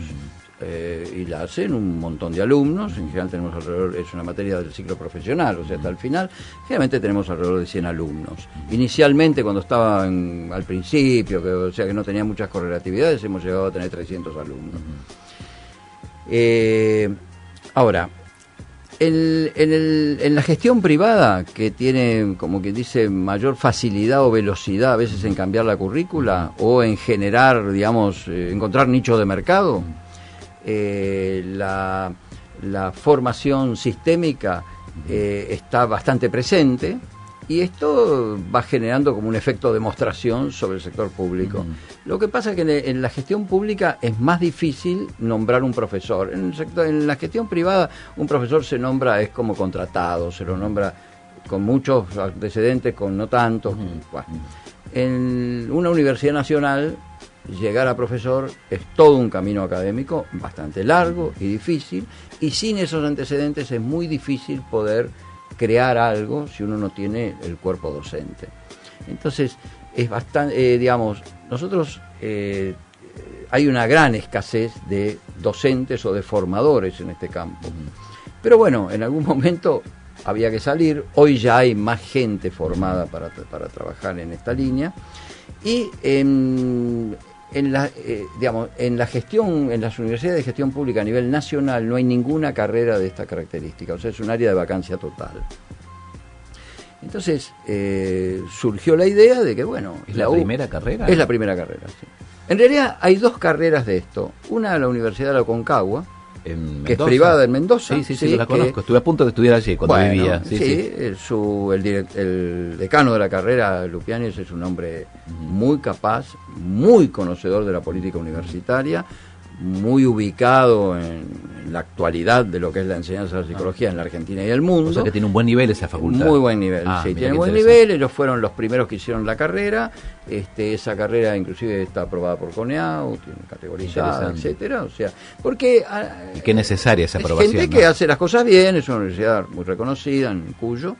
Speaker 3: y la hacen un montón de alumnos. En general tenemos alrededor, es una materia del ciclo profesional, o sea, hasta el final, generalmente tenemos alrededor de 100 alumnos. Inicialmente, cuando estaba al principio, que no tenía muchas correlatividades, hemos llegado a tener 300 alumnos. Ahora, en la gestión privada, que tiene, como quien dice, mayor facilidad o velocidad a veces en cambiar la currícula o en generar, encontrar nichos de mercado, la formación sistémica está bastante presente, y esto va generando como un efecto de demostración sobre el sector público. Lo que pasa es que en la gestión pública es más difícil nombrar un profesor. En la gestión privada, un profesor se nombra, es como contratado, se lo nombra con muchos antecedentes, con no tantos. En una universidad nacional, llegar a profesor es todo un camino académico bastante largo y difícil, y sin esos antecedentes es muy difícil poder crear algo si uno no tiene el cuerpo docente. Entonces, es bastante, nosotros hay una gran escasez de docentes o de formadores en este campo. Pero bueno, en algún momento había que salir. Hoy ya hay más gente formada para trabajar en esta línea, y en la gestión, en las universidades de gestión pública a nivel nacional no hay ninguna carrera de esta característica, o sea, es un área de vacancia total. Entonces surgió la idea de que, bueno...
Speaker 2: ¿Es la primera carrera?
Speaker 3: Es la primera carrera, sí. En realidad hay dos carreras de esto. Una de la Universidad de la Aconcagua, que es privada en Mendoza.
Speaker 2: Sí, la conozco. Estuve a punto de estudiar allí cuando vivía.
Speaker 3: El decano de la carrera, Lupiáñez, es un hombre muy capaz, muy conocedor de la política universitaria, muy ubicado en la actualidad de lo que es la enseñanza de la psicología en la Argentina y el mundo.
Speaker 2: O sea que tiene un buen nivel esa facultad.
Speaker 3: Muy buen nivel, sí, tiene buen nivel. Ellos fueron los primeros que hicieron la carrera. Esa carrera inclusive está aprobada por CONEAU, tiene categorizada, etcétera. O sea, porque
Speaker 2: y qué necesaria esa aprobación.
Speaker 3: Gente que hace las cosas bien, es una universidad muy reconocida en Cuyo.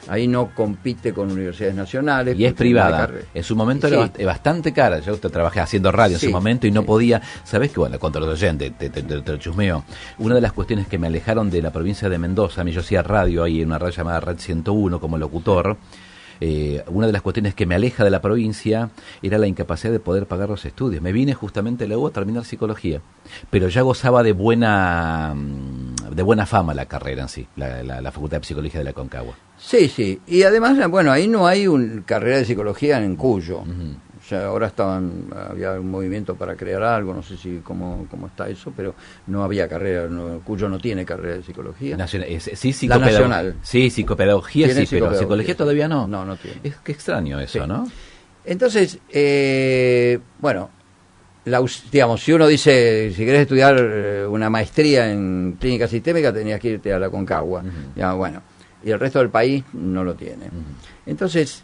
Speaker 3: Ahí no compite con universidades nacionales.
Speaker 2: Y es privada. En su momento era bastante cara. Yo trabajé haciendo radio en su momento y no podía... ¿Sabés qué? Bueno, contra los oyentes, te chusmeo. Una de las cuestiones que me alejaron de la provincia de Mendoza, yo hacía radio ahí en una radio llamada Red 101 como locutor. Una de las cuestiones que me aleja de la provincia era la incapacidad de poder pagar los estudios. Me vine justamente luego a terminar psicología, pero ya gozaba de buena fama la carrera en sí, la Facultad de Psicología de la Aconcagua.
Speaker 3: Sí, y además, bueno, ahí no hay una carrera de psicología en Cuyo. O sea, ahora había un movimiento para crear algo, no sé si cómo está eso, pero no había carrera, Cuyo no tiene carrera de psicología.
Speaker 2: La nacional. Sí, psicopedagogía sí, pero psicología todavía no.
Speaker 3: No tiene.
Speaker 2: Es que extraño eso, ¿no?
Speaker 3: Entonces, bueno, si uno dice, si querés estudiar una maestría en clínica sistémica, tenías que irte a la Aconcagua. Bueno, y el resto del país no lo tiene. Entonces,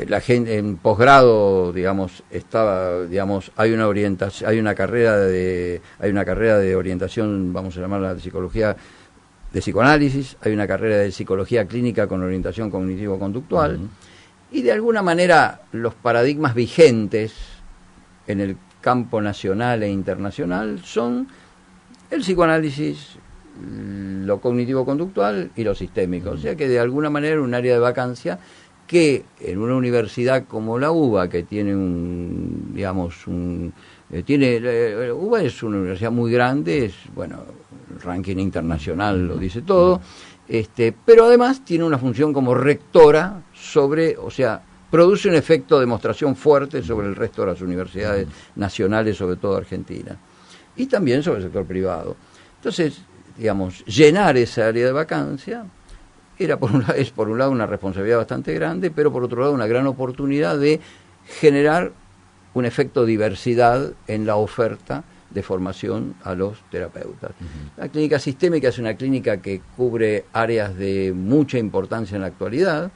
Speaker 3: la gente en posgrado, hay una orientación, hay una carrera de orientación, vamos a llamarla de psicología de psicoanálisis, hay una carrera de psicología clínica con orientación cognitivo-conductual, y de alguna manera los paradigmas vigentes en el campo nacional e internacional son el psicoanálisis lo cognitivo-conductual y lo sistémico. O sea que de alguna manera un área de vacancia que en una universidad como la UBA, que tiene UBA es una universidad muy grande, es, bueno, el ranking internacional lo dice todo, pero además tiene una función como rectora produce un efecto de demostración fuerte sobre el resto de las universidades nacionales, sobre todo Argentina, y también sobre el sector privado. Entonces, digamos, llenar esa área de vacancia es por un lado una responsabilidad bastante grande, pero por otro lado una gran oportunidad de generar un efecto diversidad en la oferta de formación a los terapeutas. La clínica sistémica es una clínica que cubre áreas de mucha importancia en la actualidad,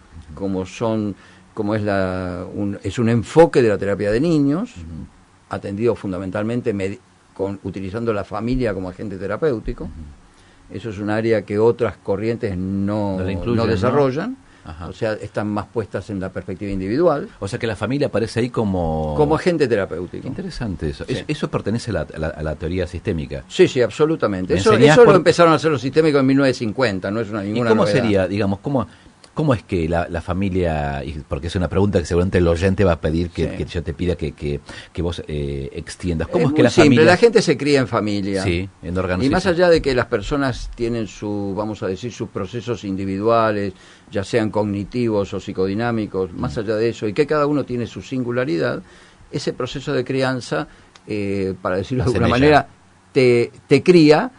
Speaker 3: es un enfoque de la terapia de niños, atendido fundamentalmente utilizando la familia como agente terapéutico. Eso es un área que otras corrientes no desarrollan, ¿no? O sea, están más puestas en la perspectiva individual.
Speaker 2: O sea que la familia aparece ahí como
Speaker 3: agente terapéutico.
Speaker 2: Qué interesante eso.
Speaker 3: Sí.
Speaker 2: Eso pertenece a la teoría sistémica.
Speaker 3: Sí, absolutamente. Eso lo empezaron a hacer los sistémicos en 1950, no es ninguna
Speaker 2: ¿Y cómo
Speaker 3: novedad.
Speaker 2: sería, digamos, cómo es que la familia, porque es una pregunta que seguramente el oyente va a pedir que yo te pida que vos extiendas, ¿cómo es que la familia?
Speaker 3: La gente se cría en familia.
Speaker 2: Sí, en órganos.
Speaker 3: Y más allá de que las personas tienen sus procesos individuales, ya sean cognitivos o psicodinámicos, más allá de eso, y que cada uno tiene su singularidad, ese proceso de crianza, para decirlo de alguna manera, te cría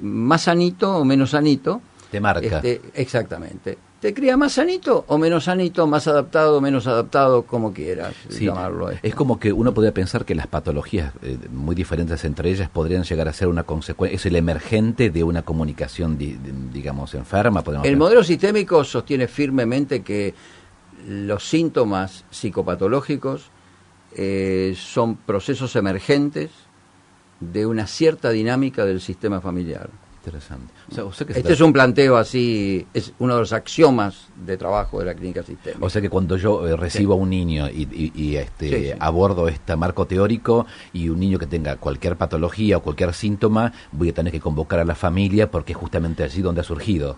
Speaker 3: más sanito o menos sanito.
Speaker 2: Te marca.
Speaker 3: Exactamente. Te cría más sanito o menos sanito, más adaptado o menos adaptado, como quieras llamarlo.
Speaker 2: Es como que uno podría pensar que las patologías muy diferentes entre ellas podrían llegar a ser una consecuencia, es el emergente de una comunicación, digamos, enferma.
Speaker 3: El modelo sistémico sostiene firmemente que los síntomas psicopatológicos son procesos emergentes de una cierta dinámica del sistema familiar.
Speaker 2: Interesante.
Speaker 3: Este es un planteo así, es uno de los axiomas de trabajo de la clínica sistémica.
Speaker 2: O sea que cuando yo recibo a un niño y abordo este marco teórico, y un niño que tenga cualquier patología o cualquier síntoma, voy a tener que convocar a la familia porque es justamente allí donde ha surgido.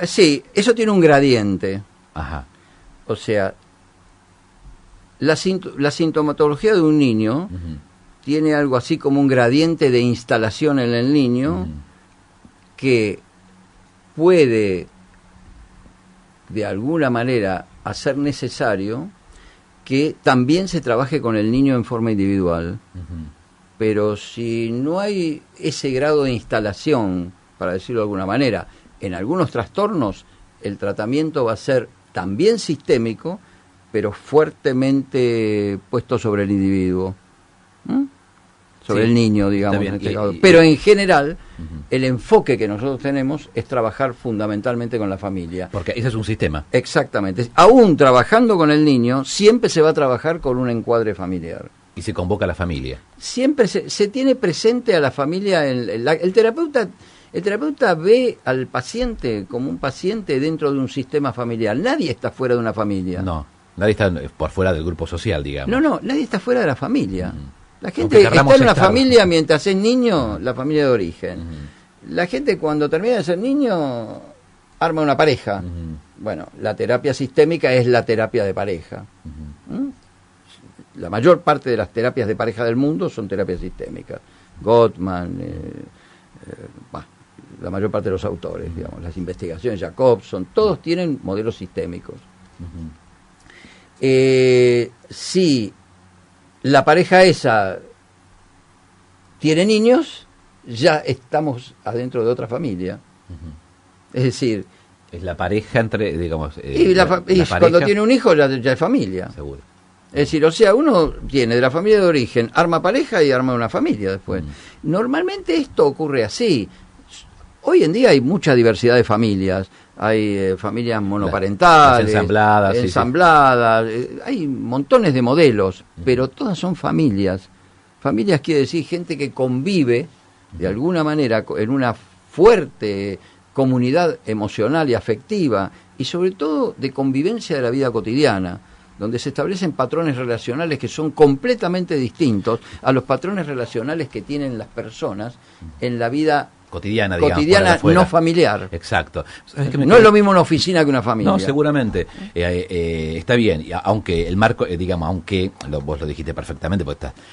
Speaker 3: Sí, eso tiene un gradiente.
Speaker 2: Ajá.
Speaker 3: O sea, la sintomatología de un niño tiene algo así como un gradiente de instalación en el niño, que puede de alguna manera hacer necesario que también se trabaje con el niño en forma individual. Pero si no hay ese grado de instalación, para decirlo de alguna manera, en algunos trastornos el tratamiento va a ser también sistémico, pero fuertemente puesto sobre el individuo. Sobre el niño, digamos, en este caso. Pero en general, el enfoque que nosotros tenemos es trabajar fundamentalmente con la familia.
Speaker 2: Porque ese es un sistema.
Speaker 3: Exactamente. Aún trabajando con el niño, siempre se va a trabajar con un encuadre familiar.
Speaker 2: Y se convoca a la familia.
Speaker 3: Siempre se tiene presente a la familia. El terapeuta ve al paciente como un paciente dentro de un sistema familiar. Nadie está fuera de una familia.
Speaker 2: No, nadie está por fuera del grupo social, digamos.
Speaker 3: No, nadie está fuera de la familia. La gente está en una familia mientras es niño, la familia de origen. La gente cuando termina de ser niño arma una pareja. Bueno, la terapia sistémica es la terapia de pareja. La mayor parte de las terapias de pareja del mundo son terapias sistémicas. Gottman, la mayor parte de los autores, digamos, las investigaciones, Jacobson, todos tienen modelos sistémicos. Si la pareja esa tiene niños, ya estamos adentro de otra familia. Es decir,
Speaker 2: es la pareja entre, digamos,
Speaker 3: cuando tiene un hijo ya es familia.
Speaker 2: Seguro.
Speaker 3: Es decir, o sea, uno tiene de la familia de origen, arma pareja y arma una familia después. Normalmente esto ocurre así. Hoy en día hay mucha diversidad de familias. Hay familias monoparentales, ensambladas, hay montones de modelos, pero todas son familias. Familias quiere decir gente que convive de alguna manera en una fuerte comunidad emocional y afectiva, y sobre todo de convivencia de la vida cotidiana, donde se establecen patrones relacionales que son completamente distintos a los patrones relacionales que tienen las personas en la vida
Speaker 2: cotidiana, digamos.
Speaker 3: Cotidiana, no familiar.
Speaker 2: Exacto.
Speaker 3: No es lo mismo una oficina que una familia.
Speaker 2: No, seguramente. Está bien, y aunque el marco, digamos, vos lo dijiste perfectamente, porque estás...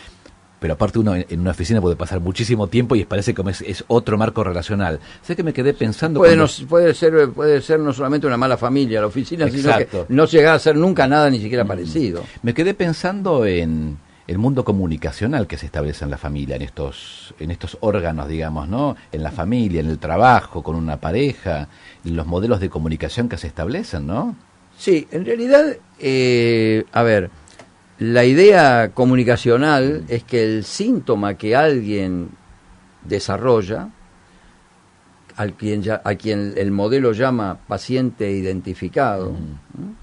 Speaker 2: Pero aparte uno en una oficina puede pasar muchísimo tiempo y parece como es otro marco relacional. Sé que me quedé pensando...
Speaker 3: Puede ser no solamente una mala familia la oficina,
Speaker 2: exacto,
Speaker 3: sino que no llega a ser nunca nada ni siquiera parecido.
Speaker 2: Me quedé pensando en el mundo comunicacional que se establece en la familia, en estos órganos, digamos, ¿no? En la familia, en el trabajo, con una pareja, en los modelos de comunicación que se establecen, ¿no?
Speaker 3: Sí, en realidad, a ver... La idea comunicacional es que el síntoma que alguien desarrolla, a quien el modelo llama paciente identificado, ¿no?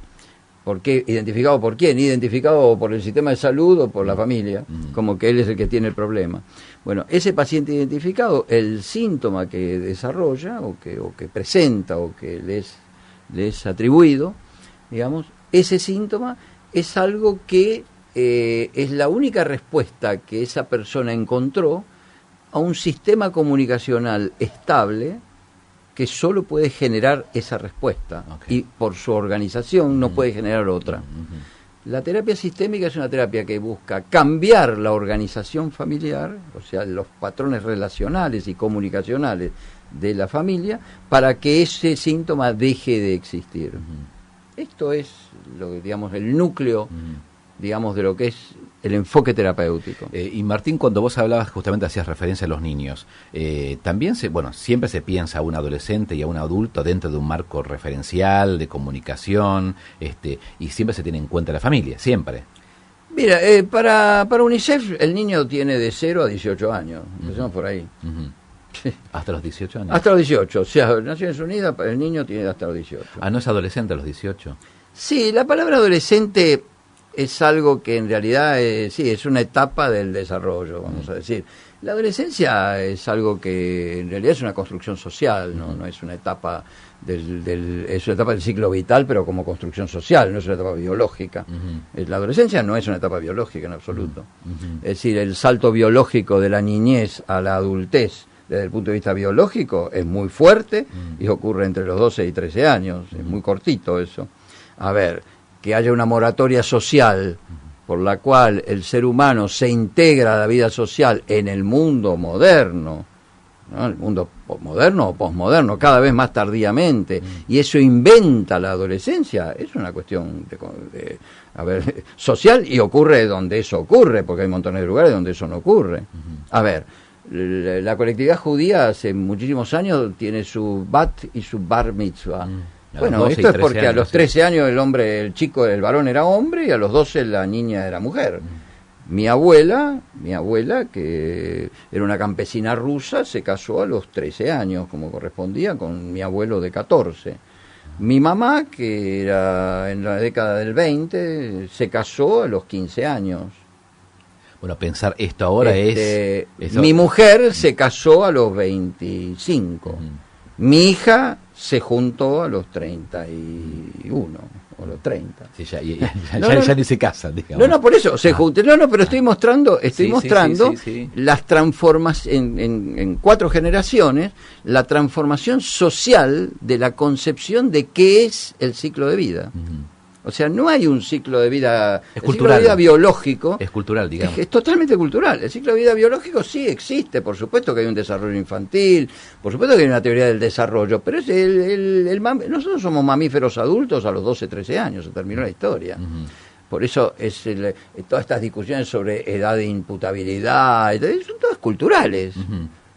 Speaker 3: ¿Por qué? ¿Identificado por quién? Identificado por el sistema de salud o por la familia, como que él es el que tiene el problema. Bueno, ese paciente identificado, el síntoma que desarrolla o que presenta o que le es atribuido, digamos, ese síntoma es algo que es la única respuesta que esa persona encontró a un sistema comunicacional estable que solo puede generar esa respuesta, y por su organización no puede generar otra. La terapia sistémica es una terapia que busca cambiar la organización familiar, o sea, los patrones relacionales y comunicacionales de la familia, para que ese síntoma deje de existir. Esto es digamos, el núcleo, digamos, de lo que es el enfoque terapéutico.
Speaker 2: Y Martín, cuando vos hablabas, justamente hacías referencia a los niños, también siempre se piensa a un adolescente y a un adulto dentro de un marco referencial, de comunicación, y siempre se tiene en cuenta la familia, siempre.
Speaker 3: Mira, para UNICEF el niño tiene de 0 a 18 años, empezamos por ahí.
Speaker 2: ¿Hasta los 18 años?
Speaker 3: Hasta los 18, o sea, Naciones Unidas, el niño tiene hasta los 18.
Speaker 2: Ah, ¿no es adolescente a los 18?
Speaker 3: Sí, la palabra adolescente es algo que en realidad sí, es una etapa del desarrollo, vamos a decir. La adolescencia es algo que en realidad es una construcción social, no es una etapa es una etapa del ciclo vital, pero como construcción social, no es una etapa biológica. La adolescencia no es una etapa biológica en absoluto. Es decir, el salto biológico de la niñez a la adultez desde el punto de vista biológico es muy fuerte y ocurre entre los 12 y 13 años, es muy cortito eso. A ver, que haya una moratoria social por la cual el ser humano se integra a la vida social en el mundo moderno, ¿no? El mundo moderno o posmoderno, cada vez más tardíamente, y eso inventa la adolescencia, es una cuestión social, y ocurre donde eso ocurre, porque hay montones de lugares donde eso no ocurre. A ver, la colectividad judía hace muchísimos años tiene su bat y su bar mitzvah. Bueno, esto es porque a los 13 años el varón era hombre, y a los 12 la niña era mujer. Mi abuela, que era una campesina rusa, se casó a los 13 años, como correspondía, con mi abuelo de 14. Mi mamá, que era en la década del 20, se casó a los 15 años.
Speaker 2: Bueno, pensar esto ahora
Speaker 3: Mi mujer se casó a los 25. Mi hija se juntó a los 31 o los 30.
Speaker 2: Sí, ya ni se casan, digamos.
Speaker 3: No, por eso se juntan. No, pero estoy mostrando las transformaciones en 4 generaciones, la transformación social de la concepción de qué es el ciclo de vida. O sea, no hay un ciclo de vida...
Speaker 2: Es cultural.
Speaker 3: Ciclo de vida biológico...
Speaker 2: Es cultural, digamos.
Speaker 3: Es totalmente cultural. El ciclo de vida biológico sí existe. Por supuesto que hay un desarrollo infantil, por supuesto que hay una teoría del desarrollo, pero es nosotros somos mamíferos adultos a los 12, 13 años, se terminó la historia. Por eso todas estas discusiones sobre edad de imputabilidad, son todas culturales.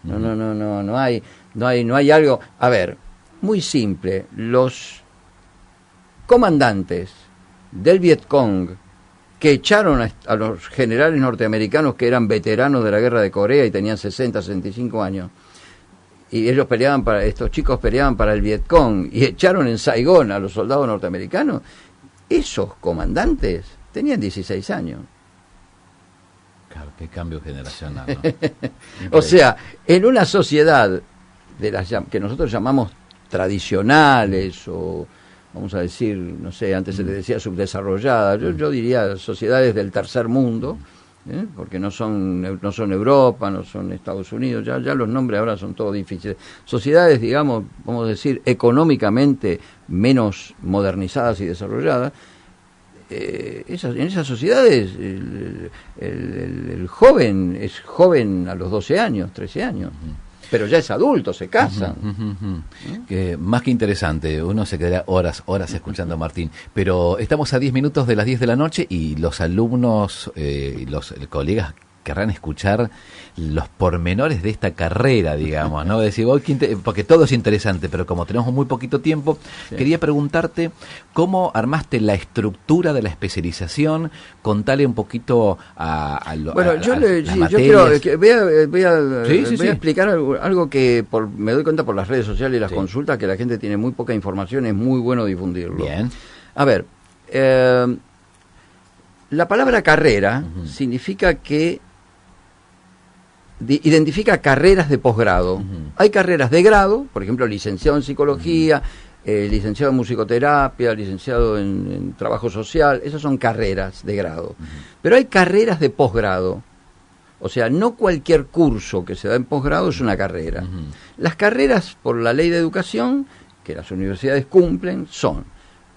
Speaker 3: No hay algo... A ver, muy simple. Los comandantes del Vietcong que echaron a los generales norteamericanos que eran veteranos de la guerra de Corea y tenían 60, 65 años, y estos chicos peleaban para el Vietcong y echaron en Saigón a los soldados norteamericanos, esos comandantes tenían 16 años.
Speaker 2: Claro, qué cambio generacional, ¿no?
Speaker 3: O sea, en una sociedad de las que nosotros llamamos tradicionales o vamos a decir, no sé, antes se le decía subdesarrollada, yo diría sociedades del tercer mundo, porque no son Europa, no son Estados Unidos, ya los nombres ahora son todos difíciles. Sociedades, digamos, vamos a decir, económicamente menos modernizadas y desarrolladas, en esas sociedades el joven es joven a los 12 años, 13 años. Pero ya es adulto, se casan.
Speaker 2: Que más que interesante, uno se quedará horas escuchando a Martín. Pero estamos a 10 minutos de las 10 de la noche y los alumnos y los colegas querrán escuchar los pormenores de esta carrera, digamos, ¿no? Decir, porque todo es interesante, pero como tenemos muy poquito tiempo, quería preguntarte cómo armaste la estructura de la especialización, contale un poquito
Speaker 3: Bueno, yo quiero, voy a explicar algo que me doy cuenta por las redes sociales y las consultas, que la gente tiene muy poca información, es muy bueno difundirlo.
Speaker 2: Bien.
Speaker 3: A ver, la palabra carrera significa que identifica carreras de posgrado. Hay carreras de grado, por ejemplo, licenciado en psicología, licenciado en musicoterapia, licenciado en trabajo social, esas son carreras de grado. Pero hay carreras de posgrado. O sea, no cualquier curso que se da en posgrado es una carrera. Las carreras, por la ley de educación, que las universidades cumplen, son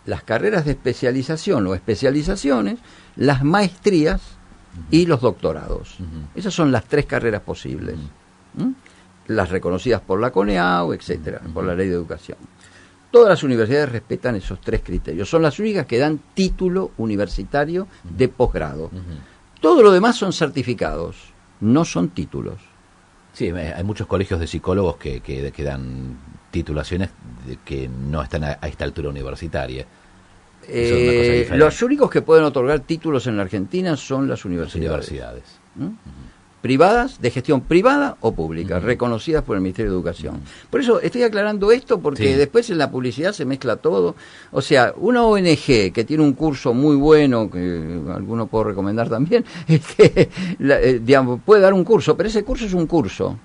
Speaker 3: las carreras de especialización o especializaciones, las maestrías y los doctorados. Esas son las 3 carreras posibles. Las reconocidas por la CONEAU, etcétera, por la ley de educación. Todas las universidades respetan esos 3 criterios. Son las únicas que dan título universitario de posgrado. Todo lo demás son certificados, no son títulos.
Speaker 2: Sí, hay muchos colegios de psicólogos que dan titulaciones que no están a esta altura universitaria.
Speaker 3: Los únicos que pueden otorgar títulos en la Argentina son las universidades. Privadas, de gestión privada o pública, reconocidas por el Ministerio de Educación. Por eso estoy aclarando esto, porque después en la publicidad se mezcla todo. O sea, una ONG que tiene un curso muy bueno, que alguno puedo recomendar también, digamos, puede dar un curso, pero ese curso es un curso.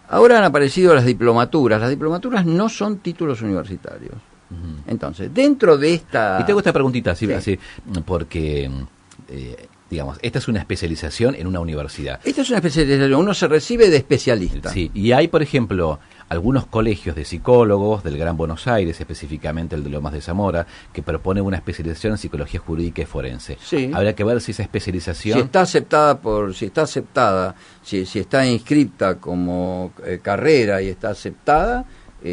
Speaker 3: Ahora han aparecido las diplomaturas. Las diplomaturas no son títulos universitarios. Entonces, dentro de esta...
Speaker 2: Y tengo esta preguntita, así, porque, digamos, esta es una especialización en una universidad.
Speaker 3: Esta es una especialización, uno se recibe de especialista.
Speaker 2: Sí, y hay, por ejemplo, algunos colegios de psicólogos del Gran Buenos Aires, específicamente el de Lomas de Zamora, que propone una especialización en psicología jurídica y forense. Sí. Habría que ver si esa especialización... Si está inscripta como carrera y está aceptada...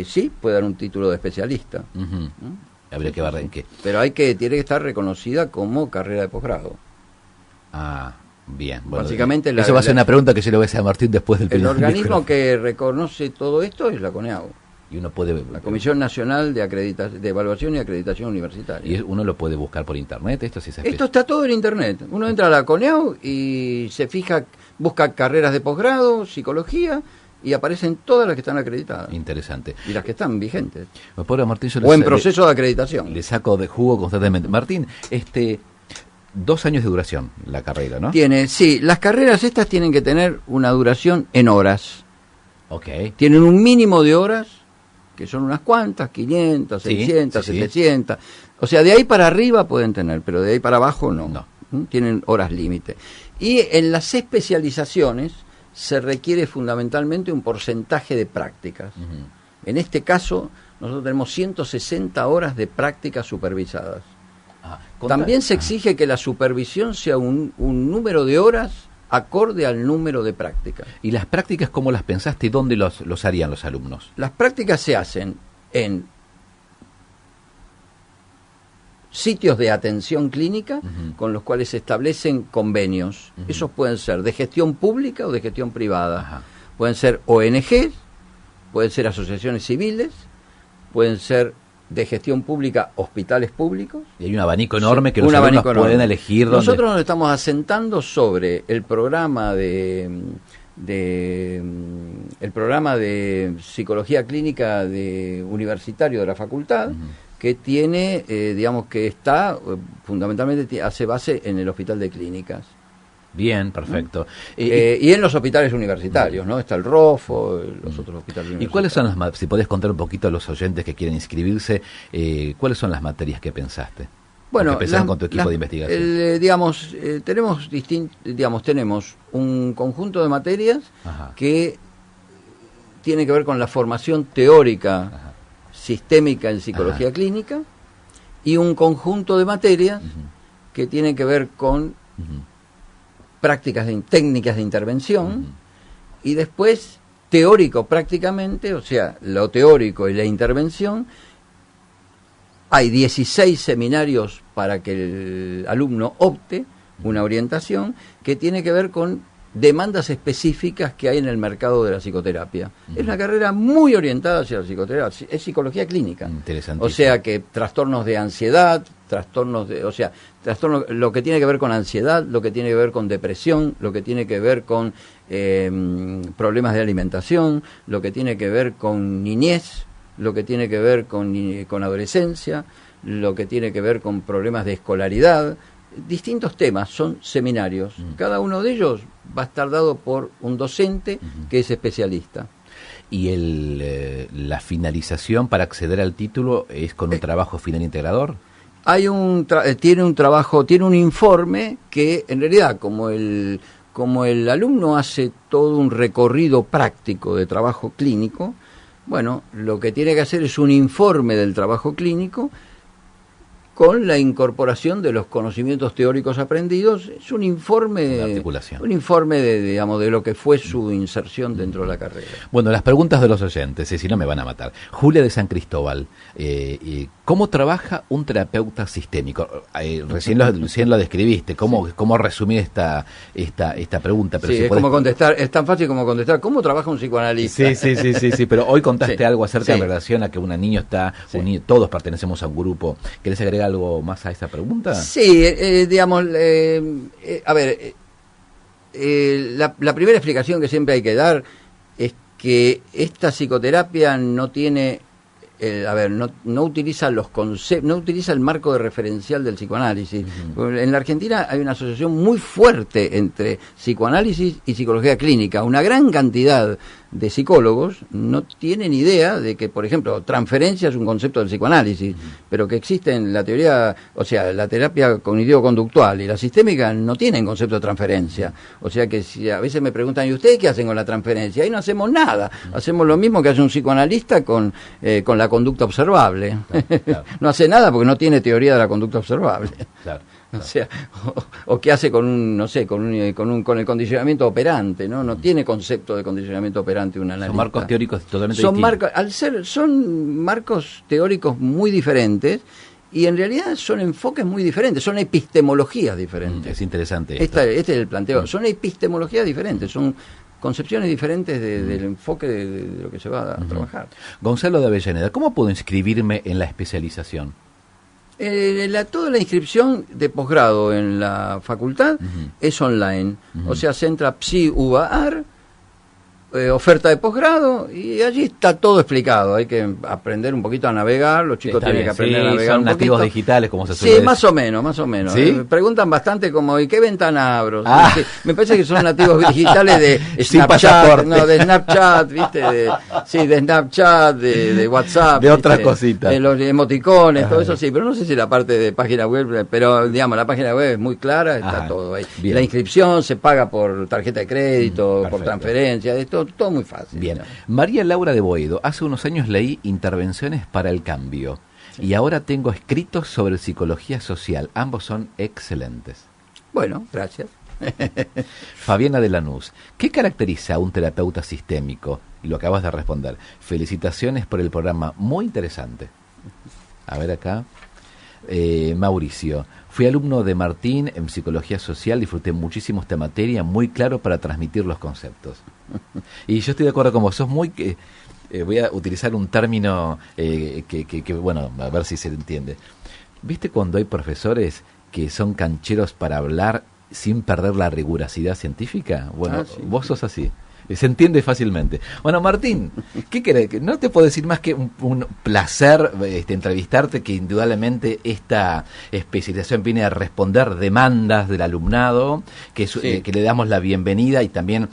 Speaker 2: sí, puede dar un título de especialista. Habría que ver en qué.
Speaker 3: Pero tiene que estar reconocida como carrera de posgrado.
Speaker 2: Bien. Bueno,
Speaker 3: básicamente
Speaker 2: eso va a ser una pregunta que yo le voy a hacer a Martín después del
Speaker 3: El organismo que reconoce todo esto es la CONEAU.
Speaker 2: Y uno puede...
Speaker 3: La Comisión Nacional de Evaluación y Acreditación Universitaria.
Speaker 2: Y uno lo puede buscar por internet. Esto
Speaker 3: está todo en internet. Uno entra a la CONEAU y se busca carreras de posgrado, psicología, y aparecen todas las que están acreditadas.
Speaker 2: Interesante.
Speaker 3: Y las que están vigentes.
Speaker 2: Pobre Martín,
Speaker 3: o en proceso de acreditación.
Speaker 2: Le saco de jugo constantemente. Martín, 2 años de duración la carrera, ¿no?
Speaker 3: Sí, las carreras estas tienen que tener una duración en horas.
Speaker 2: Ok.
Speaker 3: Tienen un mínimo de horas, que son unas cuantas, 500, 600, 700. O sea, de ahí para arriba pueden tener, pero de ahí para abajo no. Tienen horas límite. Y en las especializaciones se requiere fundamentalmente un porcentaje de prácticas. En este caso, nosotros tenemos 160 horas de prácticas supervisadas. También se exige que la supervisión sea un número de horas acorde al número de prácticas.
Speaker 2: ¿Y las prácticas cómo las pensaste y dónde los harían los alumnos?
Speaker 3: Las prácticas se hacen en sitios de atención clínica con los cuales se establecen convenios. Esos pueden ser de gestión pública o de gestión privada. Pueden ser ONG, pueden ser asociaciones civiles, pueden ser de gestión pública hospitales públicos.
Speaker 2: Y hay un abanico enorme que los alumnos pueden elegir.
Speaker 3: Nosotros nos estamos asentando sobre el programa de psicología clínica universitario de la facultad, que tiene, digamos que está, fundamentalmente hace base en el Hospital de Clínicas.
Speaker 2: Bien, perfecto.
Speaker 3: Y en los hospitales universitarios, ¿no? Está el ROFO, los otros hospitales universitarios.
Speaker 2: ¿Y cuáles son si podés contar un poquito a los oyentes que quieren inscribirse, cuáles son las materias que pensaste?
Speaker 3: Bueno,
Speaker 2: empezaron con tu equipo de investigación.
Speaker 3: Tenemos un conjunto de materias que tiene que ver con la formación teórica sistémica en psicología clínica, y un conjunto de materias que tienen que ver con técnicas de intervención, y después teórico prácticamente, o sea, lo teórico y la intervención. Hay 16 seminarios para que el alumno opte una orientación que tiene que ver con demandas específicas que hay en el mercado de la psicoterapia. Es una carrera muy orientada hacia la psicoterapia, es psicología clínica.
Speaker 2: Interesante.
Speaker 3: O sea que trastornos de ansiedad, lo que tiene que ver con ansiedad, lo que tiene que ver con depresión, lo que tiene que ver con problemas de alimentación, lo que tiene que ver con niñez, lo que tiene que ver con adolescencia, lo que tiene que ver con problemas de escolaridad. Distintos temas, son seminarios. Cada uno de ellos va a estar dado por un docente que es especialista.
Speaker 2: ¿Y la finalización para acceder al título es con un trabajo final integrador?
Speaker 3: Tiene un informe que en realidad, como el alumno hace todo un recorrido práctico de trabajo clínico, bueno, lo que tiene que hacer es un informe del trabajo clínico con la incorporación de los conocimientos teóricos aprendidos. Es un informe de articulación. Un informe de lo que fue su inserción dentro de la carrera.
Speaker 2: Bueno, las preguntas de los oyentes, si no me van a matar. Julia de San Cristóbal, ¿cómo trabaja un terapeuta sistémico? Recién lo describiste. ¿Cómo resumir esta pregunta? Pero
Speaker 3: sí, es como contestar, es tan fácil como contestar, ¿cómo trabaja un psicoanalista?
Speaker 2: Sí, pero hoy contaste algo acerca en relación a que un niño está unido, todos pertenecemos a un grupo. ¿Querés agregar algo más a esa pregunta?
Speaker 3: Sí, la primera explicación que siempre hay que dar es que esta psicoterapia no tiene, no utiliza los conceptos, no utiliza el marco de referencial del psicoanálisis. En la Argentina hay una asociación muy fuerte entre psicoanálisis y psicología clínica. Una gran cantidad de psicólogos no tienen idea de que, por ejemplo, transferencia es un concepto del psicoanálisis, pero que existe en la teoría, o sea, la terapia cognitivo-conductual y la sistémica no tienen concepto de transferencia. O sea que si a veces me preguntan, ¿y ustedes qué hacen con la transferencia? Ahí no hacemos nada, hacemos lo mismo que hace un psicoanalista con la conducta observable. Claro. No hace nada porque no tiene teoría de la conducta observable. Claro. O sea, o qué hace con el condicionamiento operante, ¿no? No tiene concepto de condicionamiento operante un analista.
Speaker 2: Son marcos teóricos totalmente distintos.
Speaker 3: Son marcos teóricos muy diferentes, y en realidad son enfoques muy diferentes, son epistemologías diferentes.
Speaker 2: Es interesante esto.
Speaker 3: Este es el planteo. Son epistemologías diferentes, son concepciones diferentes del enfoque de lo que se va a trabajar.
Speaker 2: Gonzalo de Avellaneda, ¿cómo puedo inscribirme en la especialización?
Speaker 3: Toda la inscripción de posgrado en la facultad es online. O sea, se entra PSI-UBA-AR, oferta de posgrado, y allí está todo explicado. Hay que aprender un poquito a navegar, los chicos tienen que aprender a navegar un poquito.
Speaker 2: Nativos digitales, como se suele decir.
Speaker 3: Más o menos.
Speaker 2: ¿Sí?
Speaker 3: Preguntan bastante como, ¿y qué ventana abro? Me parece que son nativos digitales de
Speaker 2: Snapchat,
Speaker 3: de Snapchat, ¿viste? De Snapchat, de WhatsApp.
Speaker 2: De otras cositas.
Speaker 3: Los emoticones, todo eso sí, pero no sé si la parte de página web, pero digamos, la página web es muy clara, está todo ahí. Bien. La inscripción se paga por tarjeta de crédito, por transferencia, todo muy fácil.
Speaker 2: Bien. María Laura de Boedo, hace unos años leí Intervenciones para el Cambio, y ahora tengo escritos sobre psicología social. Ambos son excelentes.
Speaker 3: Bueno, gracias.
Speaker 2: Fabiana de Lanús, ¿qué caracteriza a un terapeuta sistémico? Y lo acabas de responder. Felicitaciones por el programa, muy interesante. A ver acá. Mauricio, fui alumno de Martín en psicología social, disfruté muchísimo esta materia, muy claro para transmitir los conceptos. Y yo estoy de acuerdo con vos, sos muy... voy a utilizar un término que, bueno, a ver si se entiende. ¿Viste cuando hay profesores que son cancheros para hablar sin perder la rigurosidad científica? Bueno, sí. Vos sos así. Se entiende fácilmente. Bueno, Martín, ¿qué querés? No te puedo decir más que un placer entrevistarte, que indudablemente esta especialización viene a responder demandas del alumnado, que le damos la bienvenida, y también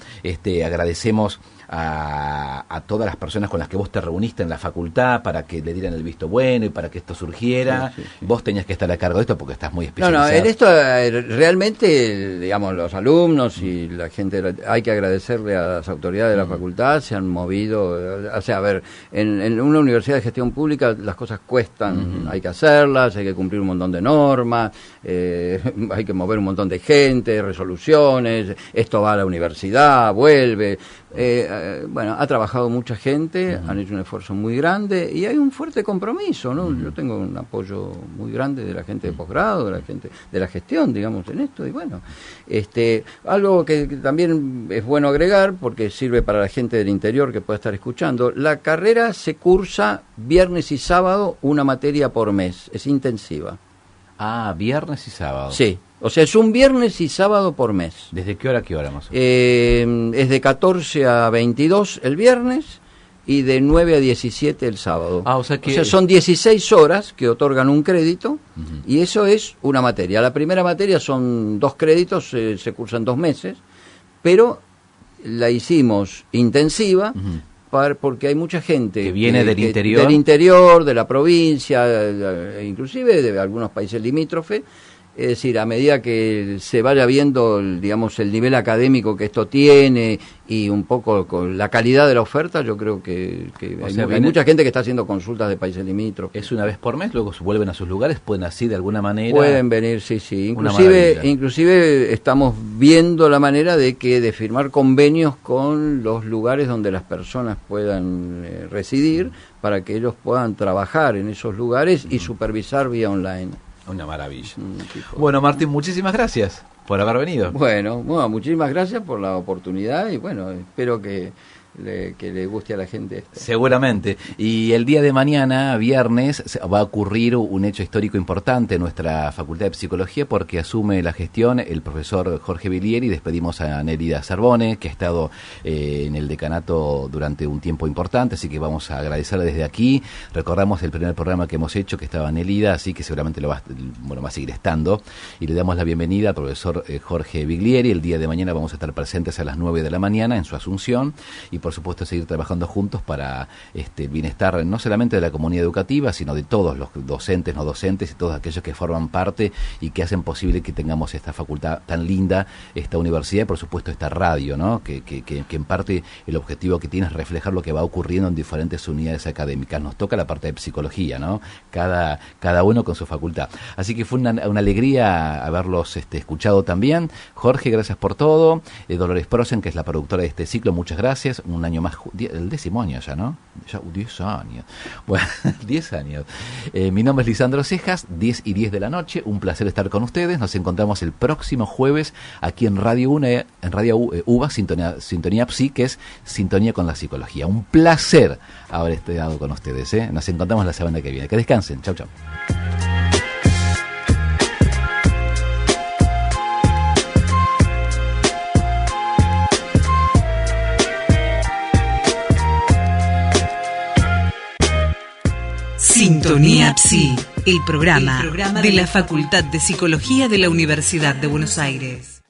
Speaker 2: agradecemos a todas las personas con las que vos te reuniste en la facultad para que le dieran el visto bueno y para que esto surgiera. Sí. Vos tenías que estar a cargo de esto porque estás muy especializado.
Speaker 3: No, en esto realmente, digamos, los alumnos y la gente, hay que agradecerle a las autoridades de la facultad, se han movido. O sea, a ver, en una universidad de gestión pública las cosas cuestan, hay que hacerlas, hay que cumplir un montón de normas, hay que mover un montón de gente, resoluciones, esto va a la universidad, vuelve. Bueno, ha trabajado mucha gente, han hecho un esfuerzo muy grande y hay un fuerte compromiso, ¿no? Yo tengo un apoyo muy grande de la gente de posgrado, de la gente de la gestión, digamos, en esto. Y bueno, algo que también es bueno agregar, porque sirve para la gente del interior que pueda estar escuchando, la carrera se cursa viernes y sábado, una materia por mes, es intensiva.
Speaker 2: Ah, viernes y sábado.
Speaker 3: Sí. O sea, es un viernes y sábado por mes.
Speaker 2: ¿Desde qué hora a qué hora más o menos?
Speaker 3: Es de 14 a 22 el viernes y de 9 a 17 el sábado.
Speaker 2: Ah, o sea
Speaker 3: son 16 horas que otorgan un crédito y eso es una materia. La primera materia son 2 créditos, se cursan 2 meses, pero la hicimos intensiva porque hay mucha gente
Speaker 2: que viene del
Speaker 3: interior, de la provincia, inclusive de algunos países limítrofes. Es decir, a medida que se vaya viendo, digamos, el nivel académico que esto tiene y un poco con la calidad de la oferta, yo creo que hay mucha gente que está haciendo consultas de países limítrofes.
Speaker 2: ¿Es una vez por mes? ¿Luego vuelven a sus lugares? ¿Pueden así de alguna manera?
Speaker 3: Pueden venir, sí. Inclusive estamos viendo la manera de firmar convenios con los lugares donde las personas puedan residir para que ellos puedan trabajar en esos lugares y supervisar vía online.
Speaker 2: Una maravilla. Bueno, Martín, muchísimas gracias por haber venido.
Speaker 3: Bueno, muchísimas gracias por la oportunidad y bueno, espero que le guste a la gente.
Speaker 2: Seguramente. Y el día de mañana, viernes, va a ocurrir un hecho histórico importante en nuestra Facultad de Psicología porque asume la gestión el profesor Jorge Biglieri. Despedimos a Nélida Cervone, que ha estado en el decanato durante un tiempo importante, así que vamos a agradecerle desde aquí. Recordamos el primer programa que hemos hecho, que estaba Nélida, así que seguramente va a seguir estando. Y le damos la bienvenida al profesor Jorge Biglieri. El día de mañana vamos a estar presentes a las 9 de la mañana en su asunción y por supuesto seguir trabajando juntos para el bienestar no solamente de la comunidad educativa, sino de todos los docentes, no docentes y todos aquellos que forman parte y que hacen posible que tengamos esta facultad tan linda, esta universidad y por supuesto esta radio, ¿no? Que en parte el objetivo que tiene es reflejar lo que va ocurriendo en diferentes unidades académicas. Nos toca la parte de psicología, ¿no? Cada uno con su facultad. Así que fue una alegría haberlos escuchado también. Jorge, gracias por todo. Dolores Prosen, que es la productora de este ciclo, muchas gracias. Un año más, el 10º año ya, ¿no? Ya 10 años. Bueno, 10 años. Mi nombre es Lisandro Cejas, 10 y 10 de la noche. Un placer estar con ustedes. Nos encontramos el próximo jueves aquí en Radio UBA, Sintonía Psi, que es Sintonía con la Psicología. Un placer haber estado con ustedes, ¿eh? Nos encontramos la semana que viene. Que descansen. Chau, chau.
Speaker 1: Sintonía Psi, el programa de la Facultad de Psicología de la Universidad de Buenos Aires.